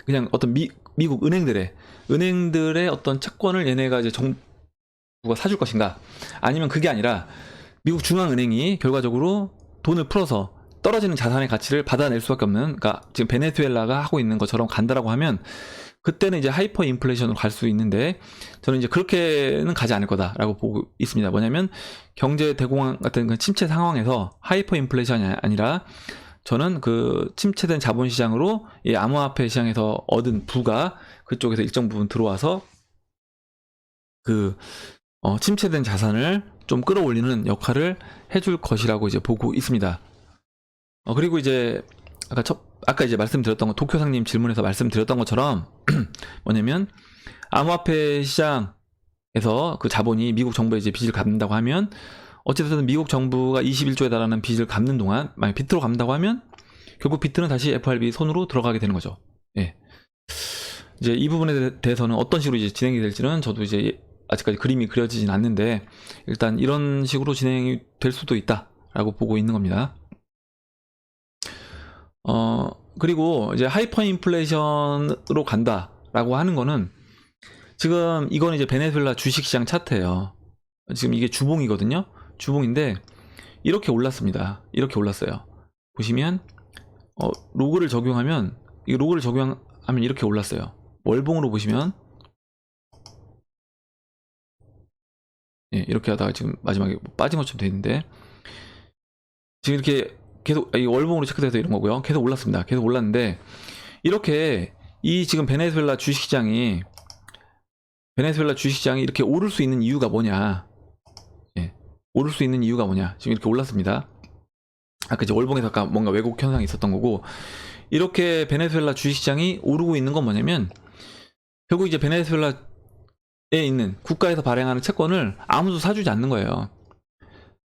그냥 어떤 미국 은행들의 어떤 채권을 얘네가 이제 정부가 사줄 것인가 아니면 그게 아니라 미국 중앙은행이 결과적으로 돈을 풀어서 떨어지는 자산의 가치를 받아낼 수밖에 없는 그러니까 지금 베네수엘라가 하고 있는 것처럼 간다라고 하면 그때는 이제 하이퍼 인플레이션으로 갈 수 있는데 저는 이제 그렇게는 가지 않을 거다라고 보고 있습니다. 뭐냐면 경제 대공황 같은 그 침체 상황에서 하이퍼 인플레이션이 아니라 저는 그 침체된 자본시장으로 이 암호화폐 시장에서 얻은 부가 그쪽에서 일정 부분 들어와서 그 침체된 자산을 좀 끌어올리는 역할을 해줄 것이라고 이제 보고 있습니다. 그리고 이제 아까 이제 말씀드렸던 거 도쿄상님 질문에서 말씀드렸던 것처럼 뭐냐면 암호화폐 시장에서 그 자본이 미국 정부에 이제 빚을 갚는다고 하면 어쨌든 미국 정부가 21조에 달하는 빚을 갚는 동안 만약 비트로 갚는다고 하면 결국 비트는 다시 FRB 손으로 들어가게 되는 거죠. 예. 이제 이 부분에 대해서는 어떤 식으로 이제 진행이 될지는 저도 이제 아직까지 그림이 그려지진 않는데 일단 이런 식으로 진행이 될 수도 있다라고 보고 있는 겁니다. 그리고 이제 하이퍼 인플레이션으로 간다라고 하는 거는 지금 이거는 이제 베네수엘라 주식시장 차트예요. 지금 이게 주봉이거든요. 주봉인데 이렇게 올랐습니다. 이렇게 올랐어요. 보시면 로그를 적용하면 이 로그를 적용하면 이렇게 올랐어요. 월봉으로 보시면 예, 이렇게 하다가 지금 마지막에 빠진 것처럼 돼 있는데 지금 이렇게 계속 이 월봉으로 체크돼서 이런 거고요. 계속 올랐습니다. 계속 올랐는데 이렇게 이 지금 베네수엘라 주식시장이 이렇게 오를 수 있는 이유가 뭐냐? 예, 오를 수 있는 이유가 뭐냐? 지금 이렇게 올랐습니다. 아까 이제 월봉에서 아까 뭔가 왜곡 현상이 있었던 거고 이렇게 베네수엘라 주식시장이 오르고 있는 건 뭐냐면 결국 이제 베네수엘라에 있는 국가에서 발행하는 채권을 아무도 사주지 않는 거예요.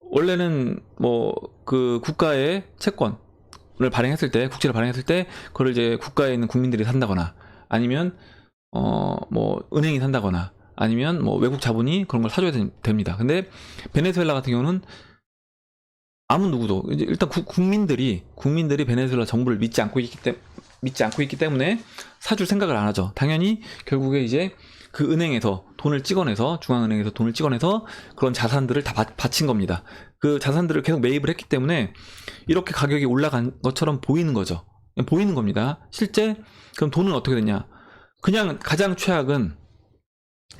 원래는 뭐 그 국가의 채권을 발행했을 때 국채를 발행했을 때 그걸 이제 국가에 있는 국민들이 산다거나 아니면 뭐 은행이 산다거나 아니면 뭐 외국 자본이 그런 걸 사줘야 됩니다. 근데 베네수엘라 같은 경우는 아무 누구도 일단 국민들이 베네수엘라 정부를 믿지 않고 있기 때문에 사줄 생각을 안 하죠. 당연히 결국에 이제 그 은행에서 돈을 찍어내서 중앙은행에서 돈을 찍어내서 그런 자산들을 다 바친 겁니다. 그 자산들을 계속 매입을 했기 때문에 이렇게 가격이 올라간 것처럼 보이는 거죠. 보이는 겁니다. 실제 그럼 돈은 어떻게 됐냐? 그냥 가장 최악은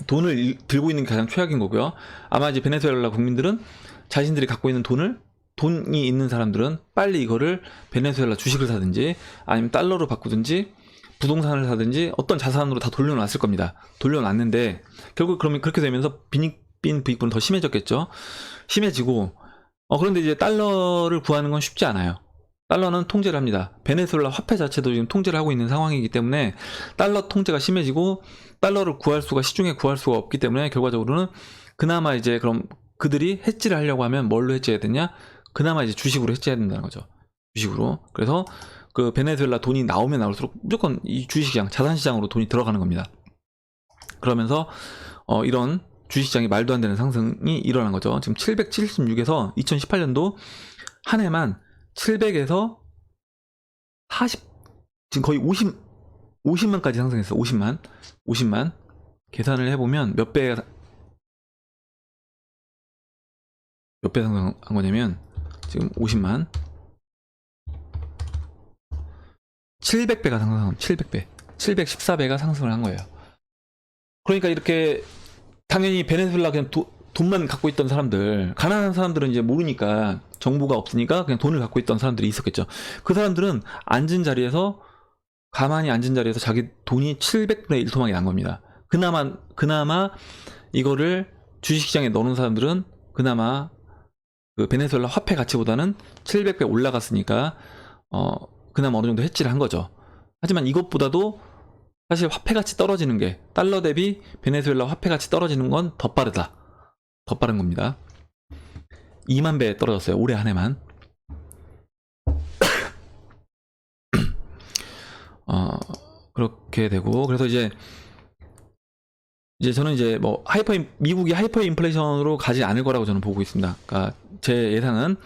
돈을 들고 있는 게 가장 최악인 거고요. 아마 이제 베네수엘라 국민들은 자신들이 갖고 있는 돈이 있는 사람들은 빨리 이거를 베네수엘라 주식을 사든지 아니면 달러로 바꾸든지 부동산을 사든지 어떤 자산으로 다 돌려놨을 겁니다. 돌려놨는데 결국 그러면 그렇게 되면서 빈익빈 부익분은 더 심해졌겠죠. 심해지고 그런데 이제 달러를 구하는 건 쉽지 않아요. 달러는 통제를 합니다. 베네수엘라 화폐 자체도 지금 통제를 하고 있는 상황이기 때문에 달러 통제가 심해지고 달러를 시중에 구할 수가 없기 때문에 결과적으로는 그나마 이제 그럼 그들이 해지를 하려고 하면 뭘로 해지해야 되냐? 그나마 이제 주식으로 해지해야 된다는 거죠. 주식으로. 그래서 그 베네수엘라 돈이 나오면 나올수록 무조건 이 주식시장, 자산시장으로 돈이 들어가는 겁니다. 그러면서 이런 주식시장이 말도 안 되는 상승이 일어난 거죠. 지금 776에서 2018년도 한 해만 700에서 40, 지금 거의 50만까지 상승했어. 50만. 계산을 해보면 몇 배 상승한 거냐면, 지금 50만. 700배가 상승한, 700배. 714배가 상승을 한 거예요. 그러니까 이렇게, 당연히 베네수엘라 그냥 돈만 갖고 있던 사람들, 가난한 사람들은 이제 모르니까, 정보가 없으니까 그냥 돈을 갖고 있던 사람들이 있었겠죠. 그 사람들은 가만히 앉은 자리에서 자기 돈이 700분의 1 토막이 난 겁니다. 그나마 이거를 주식시장에 넣는 사람들은 그나마 그 베네수엘라 화폐 가치보다는 700배 올라갔으니까 그나마 어느 정도 해지를 한 거죠. 하지만 이것보다도 사실 화폐 가치 떨어지는 게, 달러 대비 베네수엘라 화폐 가치 떨어지는 건 더 빠르다. 더 빠른 겁니다. 2만 배 떨어졌어요. 올해 한 해만. 그렇게 되고, 그래서 이제 저는 이제 뭐 미국이 하이퍼 인플레이션으로 가지 않을 거라고 저는 보고 있습니다. 그러니까 제 예상은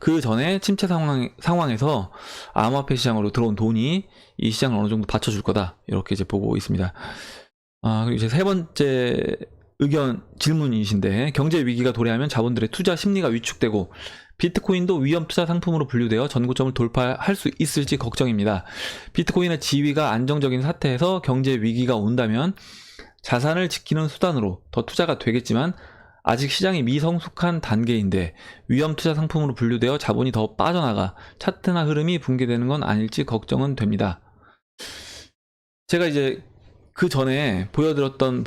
그 전에 침체 상황에서 암호화폐 시장으로 들어온 돈이 이 시장을 어느 정도 받쳐줄 거다, 이렇게 이제 보고 있습니다. 그리고 이제 세 번째 질문이신데, 경제 위기가 도래하면 자본들의 투자 심리가 위축되고 비트코인도 위험 투자 상품으로 분류되어 전고점을 돌파할 수 있을지 걱정입니다. 비트코인의 지위가 안정적인 사태에서 경제 위기가 온다면 자산을 지키는 수단으로 더 투자가 되겠지만, 아직 시장이 미성숙한 단계인데 위험 투자 상품으로 분류되어 자본이 더 빠져나가 차트나 흐름이 붕괴되는 건 아닐지 걱정은 됩니다. 제가 이제 그 전에 보여드렸던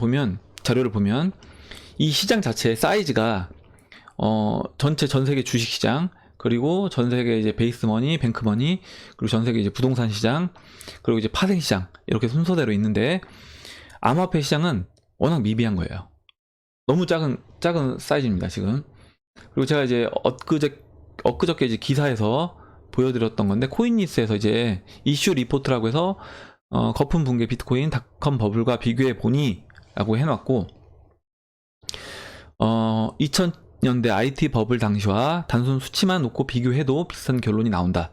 자료를 보면 이 시장 자체의 사이즈가 전 세계 주식시장, 그리고 전 세계 이제 베이스머니, 뱅크머니, 그리고 전 세계 이제 부동산 시장, 그리고 이제 파생시장, 이렇게 순서대로 있는데, 암호화폐 시장은 워낙 미비한 거예요. 너무 작은 사이즈입니다, 지금. 그리고 제가 이제 엊그저께 이제 기사에서 보여드렸던 건데, 코인니스에서 이제 이슈 리포트라고 해서 거품 붕괴 비트코인 닷컴 버블과 비교해 보니 라고 해놨고, 2000년대 IT 버블 당시와 단순 수치만 놓고 비교해도 비슷한 결론이 나온다.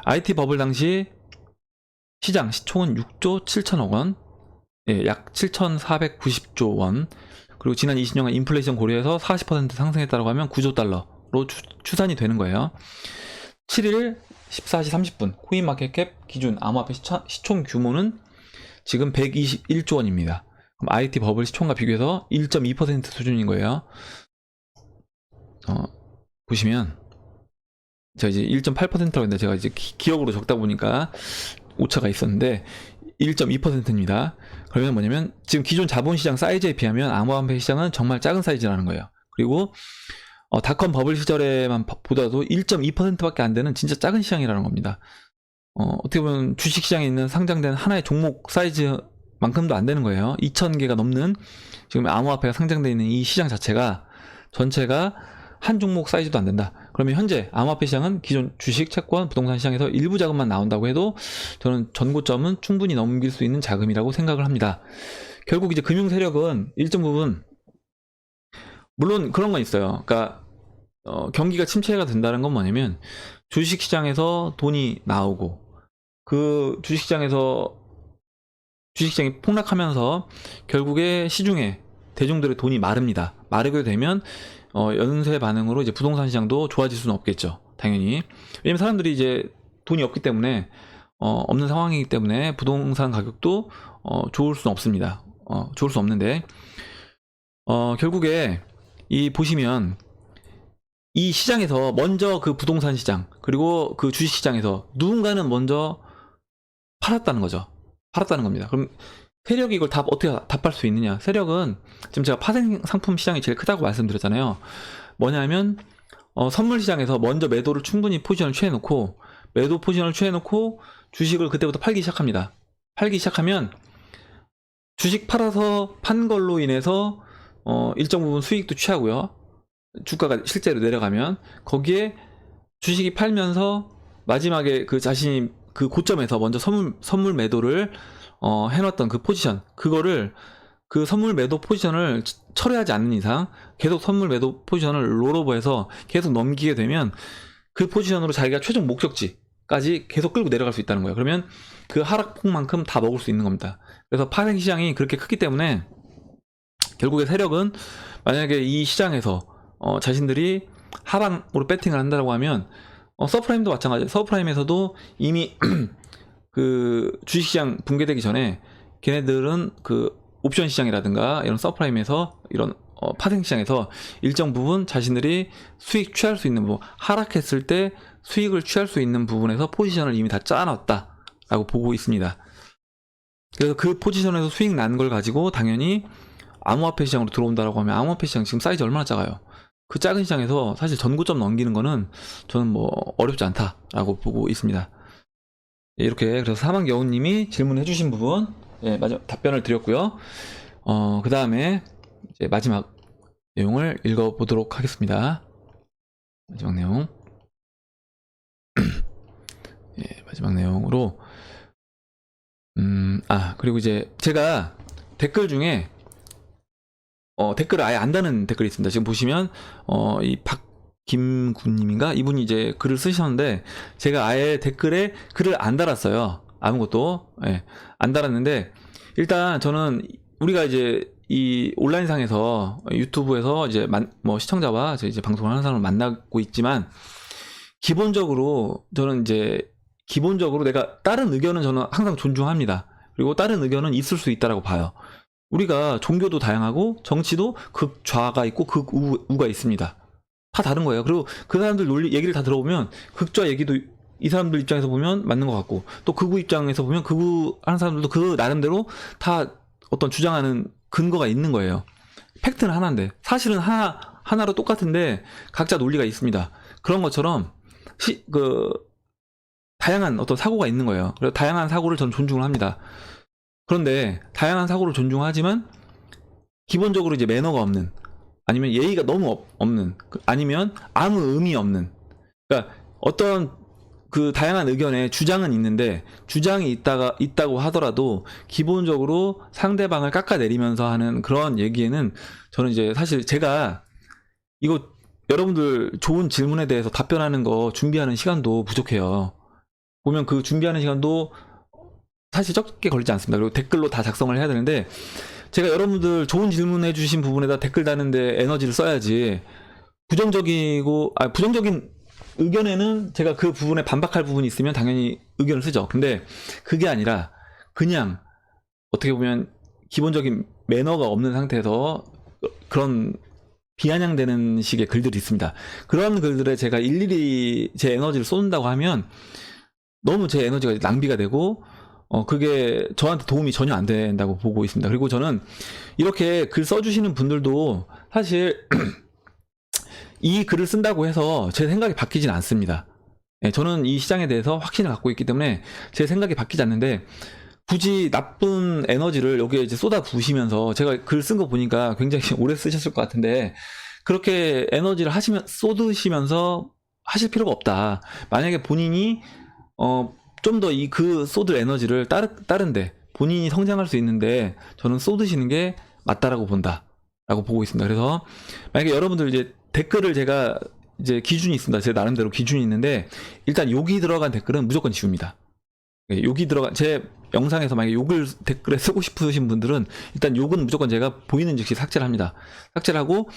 IT 버블 당시 시장 시총은 6조 7천억 원, 약 7,490조 원, 그리고 지난 20년간 인플레이션 고려해서 40% 상승했다고 하면 9조 달러로 추산이 되는 거예요. 7일 14시 30분 코인마켓캡 기준 암호화폐 시총 규모는 지금 121조 원입니다. 그럼 IT 버블 시총과 비교해서 1.2% 수준인 거예요. 보시면 제가 이제 1.8%라고 했는데, 제가 이제 기억으로 적다 보니까 오차가 있었는데 1.2%입니다. 그러면 뭐냐면, 지금 기존 자본시장 사이즈에 비하면 암호화폐 시장은 정말 작은 사이즈라는 거예요. 그리고 닷컴 버블 시절에만 보다도 1.2%밖에 안 되는 진짜 작은 시장이라는 겁니다. 어떻게 보면 주식시장에 있는 상장된 하나의 종목 사이즈만큼도 안 되는 거예요. 2,000개가 넘는 지금 암호화폐가 상장되어 있는 이 시장 전체가 한 종목 사이즈도 안 된다. 그러면 현재 암호화폐 시장은 기존 주식, 채권, 부동산 시장에서 일부 자금만 나온다고 해도 저는 전고점은 충분히 넘길 수 있는 자금이라고 생각을 합니다. 결국 이제 금융 세력은 일정 부분, 물론 그런 건 있어요. 그러니까 경기가 침체가 된다는 건 뭐냐면, 주식시장에서 돈이 나오고, 그 주식시장이 폭락하면서 결국에 시중에 대중들의 돈이 마릅니다. 마르게 되면 연쇄 반응으로 이제 부동산 시장도 좋아질 수는 없겠죠, 당연히. 왜냐면 사람들이 이제 돈이 없기 때문에, 없는 상황이기 때문에 부동산 가격도 좋을 수는 없습니다. 좋을 수 없는데, 결국에 보시면 이 시장에서 먼저 그 부동산 시장, 그리고 그 주식 시장에서 누군가는 먼저 팔았다는 겁니다. 그럼 세력이 이걸 어떻게 답할 수 있느냐? 세력은, 지금 제가 파생 상품 시장이 제일 크다고 말씀드렸잖아요. 뭐냐면 선물 시장에서 먼저 매도 포지션을 취해놓고 주식을 그때부터 팔기 시작합니다. 팔기 시작하면 주식 팔아서 판 걸로 인해서 일정 부분 수익도 취하고요. 주가가 실제로 내려가면 거기에 주식이 팔면서 마지막에 그 자신이 그 고점에서 먼저 선물 매도를 해놨던 그 포지션, 그거를 그 선물 매도 포지션을 철회하지 않는 이상 계속 선물 매도 포지션을 롤오버해서 계속 넘기게 되면 그 포지션으로 자기가 최종 목적지까지 계속 끌고 내려갈 수 있다는 거예요. 그러면 그 하락폭만큼 다 먹을 수 있는 겁니다. 그래서 파생 시장이 그렇게 크기 때문에 결국에 세력은 만약에 이 시장에서 자신들이 하방으로 배팅을 한다고 하면 서프라임도 마찬가지예요. 서프라임에서도 이미 그 주식시장 붕괴되기 전에 걔네들은 그 옵션 시장이라든가 이런 서프라임에서 이런 파생 시장에서 일정 부분 자신들이 수익 취할 수 있는 부분, 하락했을 때 수익을 취할 수 있는 부분에서 포지션을 이미 다 짜놨다라고 보고 있습니다. 그래서 그 포지션에서 수익 난 걸 가지고 당연히 암호화폐 시장으로 들어온다라고 하면 암호화폐 시장 지금 사이즈 얼마나 작아요. 그 작은 시장에서 사실 전고점 넘기는 거는 저는 뭐 어렵지 않다라고 보고 있습니다. 이렇게 그래서 사망여우님이 질문해 주신 부분 마지막 답변을 드렸고요. 그 다음에 이제 마지막 내용을 읽어보도록 하겠습니다. 마지막 내용. 마지막 내용으로 그리고 이제 제가 댓글 중에 댓글을 아예 안 다는 댓글이 있습니다. 지금 보시면 이 박김구님인가 이분이 이제 글을 쓰셨는데 제가 아예 댓글에 글을 안 달았어요. 아무것도 안 달았는데 일단 저는 우리가 이제 이 온라인상에서 유튜브에서 이제 뭐 시청자와 이제 방송을 하는 사람을 만나고 있지만 기본적으로 저는 이제 기본적으로 내가 다른 의견은 저는 항상 존중합니다. 그리고 다른 의견은 있을 수 있다라고 봐요. 우리가 종교도 다양하고 정치도 극좌가 있고 극우가 있습니다. 다 다른 거예요. 그리고 그 사람들 얘기를 다 들어보면 극좌 얘기도 이 사람들 입장에서 보면 맞는 것 같고 또 극우 입장에서 보면 극우 하는 사람들도 그 나름대로 다 어떤 주장하는 근거가 있는 거예요. 팩트는 하나인데 사실은 하나로 똑같은데 각자 논리가 있습니다. 그런 것처럼 다양한 어떤 사고가 있는 거예요. 그래서 다양한 사고를 전 존중을 합니다. 그런데 다양한 사고를 존중하지만 기본적으로 이제 매너가 없는 아니면 예의가 너무 없는 아니면 아무 의미 없는 그러니까 어떤 그 다양한 의견에 주장은 있는데 주장이 있다고 하더라도 기본적으로 상대방을 깎아내리면서 하는 그런 얘기에는 저는 이제 사실 제가 이거 여러분들 좋은 질문에 대해서 답변하는 거 준비하는 시간도 부족해요. 보면 그 준비하는 시간도 사실 적게 걸리지 않습니다. 그리고 댓글로 다 작성을 해야 되는데 제가 여러분들 좋은 질문해 주신 부분에다 댓글 다는데 에너지를 써야지 부정적인 의견에는 제가 그 부분에 반박할 부분이 있으면 당연히 의견을 쓰죠. 근데 그게 아니라 그냥 어떻게 보면 기본적인 매너가 없는 상태에서 그런 비아냥되는 식의 글들이 있습니다. 그런 글들에 제가 일일이 제 에너지를 쏟는다고 하면 너무 제 에너지가 낭비가 되고 그게 저한테 도움이 전혀 안 된다고 보고 있습니다. 그리고 저는 이렇게 글 써주시는 분들도 사실 이 글을 쓴다고 해서 제 생각이 바뀌진 않습니다. 저는 이 시장에 대해서 확신을 갖고 있기 때문에 제 생각이 바뀌지 않는데 굳이 나쁜 에너지를 여기에 이제 쏟아 부으시면서 제가 글 쓴 거 보니까 굉장히 오래 쓰셨을 것 같은데 그렇게 에너지를 쏟으시면서 하실 필요가 없다. 만약에 본인이 좀 더 그 쏟을 에너지를 다른데 본인이 성장할 수 있는데 저는 쏟으시는 게 맞다라고 본다라고 보고 있습니다. 그래서 만약에 여러분들 이제 댓글을 제가 이제 기준이 있습니다. 제 나름대로 기준이 있는데 일단 욕이 들어간 댓글은 무조건 지웁니다. 욕이 들어간 제 영상에서 만약에 욕을 댓글에 쓰고 싶으신 분들은 일단 욕은 무조건 제가 보이는 즉시 삭제를 합니다. 삭제를 하고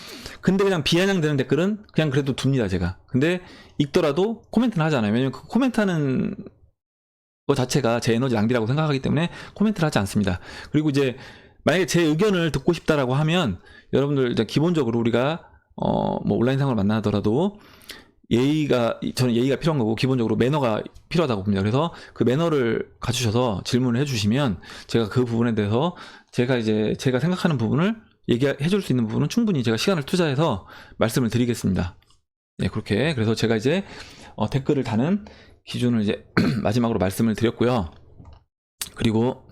근데 그냥 비아냥되는 댓글은 그냥 그래도 둡니다. 제가. 근데 읽더라도 코멘트는 하지 않아요. 왜냐면 그 코멘트하는 거 자체가 제 에너지 낭비라고 생각하기 때문에 코멘트를 하지 않습니다. 그리고 이제 만약에 제 의견을 듣고 싶다라고 하면 여러분들 이제 기본적으로 우리가 뭐 온라인상을 만나더라도 저는 예의가 필요한 거고 기본적으로 매너가 필요하다고 봅니다. 그래서 그 매너를 갖추셔서 질문을 해주시면 제가 그 부분에 대해서 제가 생각하는 부분을 얘기해 줄 수 있는 부분은 충분히 제가 시간을 투자해서 말씀을 드리겠습니다. 네, 그렇게 그래서 제가 이제 댓글을 다는 기준을 이제 마지막으로 말씀을 드렸고요. 그리고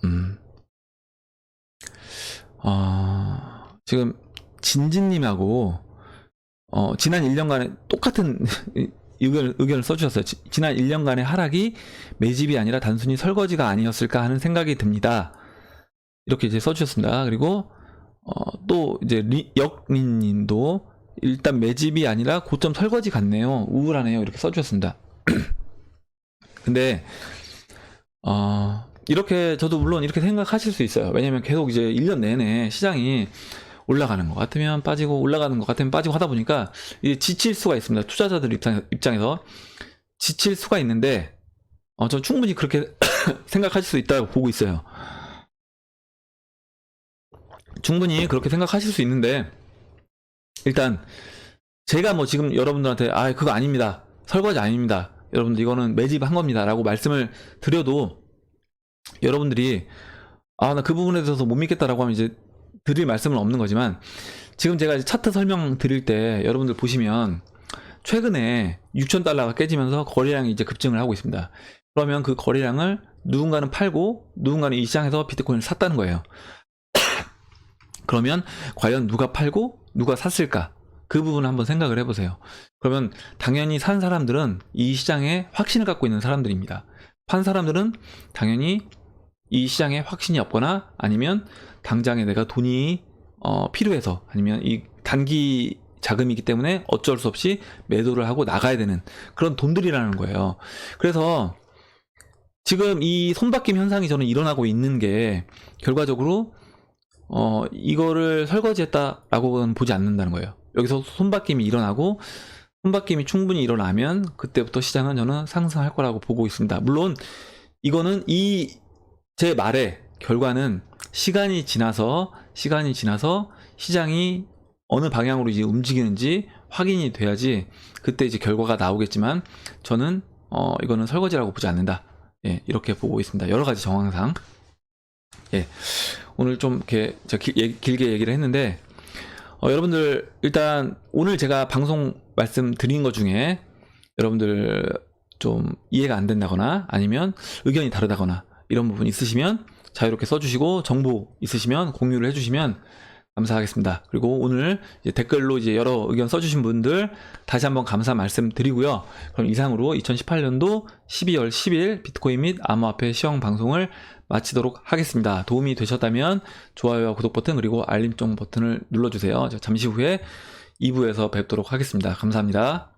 지금 진진님하고 지난 1년간에 똑같은 의견을 써주셨어요. 지난 1년간의 하락이 매집이 아니라 단순히 설거지가 아니었을까 하는 생각이 듭니다. 이렇게 이제 써주셨습니다. 그리고 또 이제 역린님도 일단 매집이 아니라 고점 설거지 같네요. 우울하네요. 이렇게 써주셨습니다. 근데 이렇게 저도 물론 이렇게 생각하실 수 있어요. 왜냐면 계속 이제 1년 내내 시장이 올라가는 것 같으면 빠지고 올라가는 것 같으면 빠지고 하다 보니까 이제 지칠 수가 있습니다. 투자자들 입장에서 지칠 수가 있는데 저 충분히 그렇게 생각하실 수 있다고 보고 있어요. 충분히 그렇게 생각하실 수 있는데 일단 제가 뭐 지금 여러분들한테 그거 아닙니다. 설거지 아닙니다. 여러분들 이거는 매집한 겁니다. 라고 말씀을 드려도 여러분들이 나 그 부분에 대해서 못 믿겠다라고 하면 이제 드릴 말씀은 없는 거지만 지금 제가 차트 설명 드릴 때 여러분들 보시면 최근에 6,000달러가 깨지면서 거래량이 이제 급증을 하고 있습니다. 그러면 그 거래량을 누군가는 팔고 누군가는 이 시장에서 비트코인을 샀다는 거예요. 그러면 과연 누가 팔고 누가 샀을까? 그 부분을 한번 생각을 해보세요. 그러면 당연히 산 사람들은 이 시장에 확신을 갖고 있는 사람들입니다. 판 사람들은 당연히 이 시장에 확신이 없거나 아니면 당장에 내가 돈이 필요해서 아니면 이 단기 자금이기 때문에 어쩔 수 없이 매도를 하고 나가야 되는 그런 돈들이라는 거예요. 그래서 지금 이 손바뀜 현상이 저는 일어나고 있는 게 결과적으로 이거를 설거지했다라고는 보지 않는다는 거예요. 여기서 손바뀜이 일어나고 손바뀜이 충분히 일어나면 그때부터 시장은 저는 상승할 거라고 보고 있습니다. 물론 이거는 제 말의 결과는 시간이 지나서 시장이 어느 방향으로 이제 움직이는지 확인이 돼야지 그때 이제 결과가 나오겠지만 저는 이거는 설거지라고 보지 않는다. 예, 이렇게 보고 있습니다. 여러 가지 정황상. 예, 오늘 좀 이렇게 제가 길게 얘기를 했는데 여러분들 일단 오늘 제가 방송 말씀드린 것 중에 여러분들 좀 이해가 안 된다거나 아니면 의견이 다르다거나 이런 부분 있으시면 자유롭게 써주시고 정보 있으시면 공유를 해주시면 감사하겠습니다. 그리고 오늘 이제 댓글로 이제 여러 의견 써주신 분들 다시 한번 감사 말씀드리고요. 그럼 이상으로 2018년도 12월 10일 비트코인 및 암호화폐 시황 방송을 마치도록 하겠습니다. 도움이 되셨다면 좋아요와 구독 버튼 그리고 알림종 버튼을 눌러주세요. 잠시 후에 2부에서 뵙도록 하겠습니다. 감사합니다.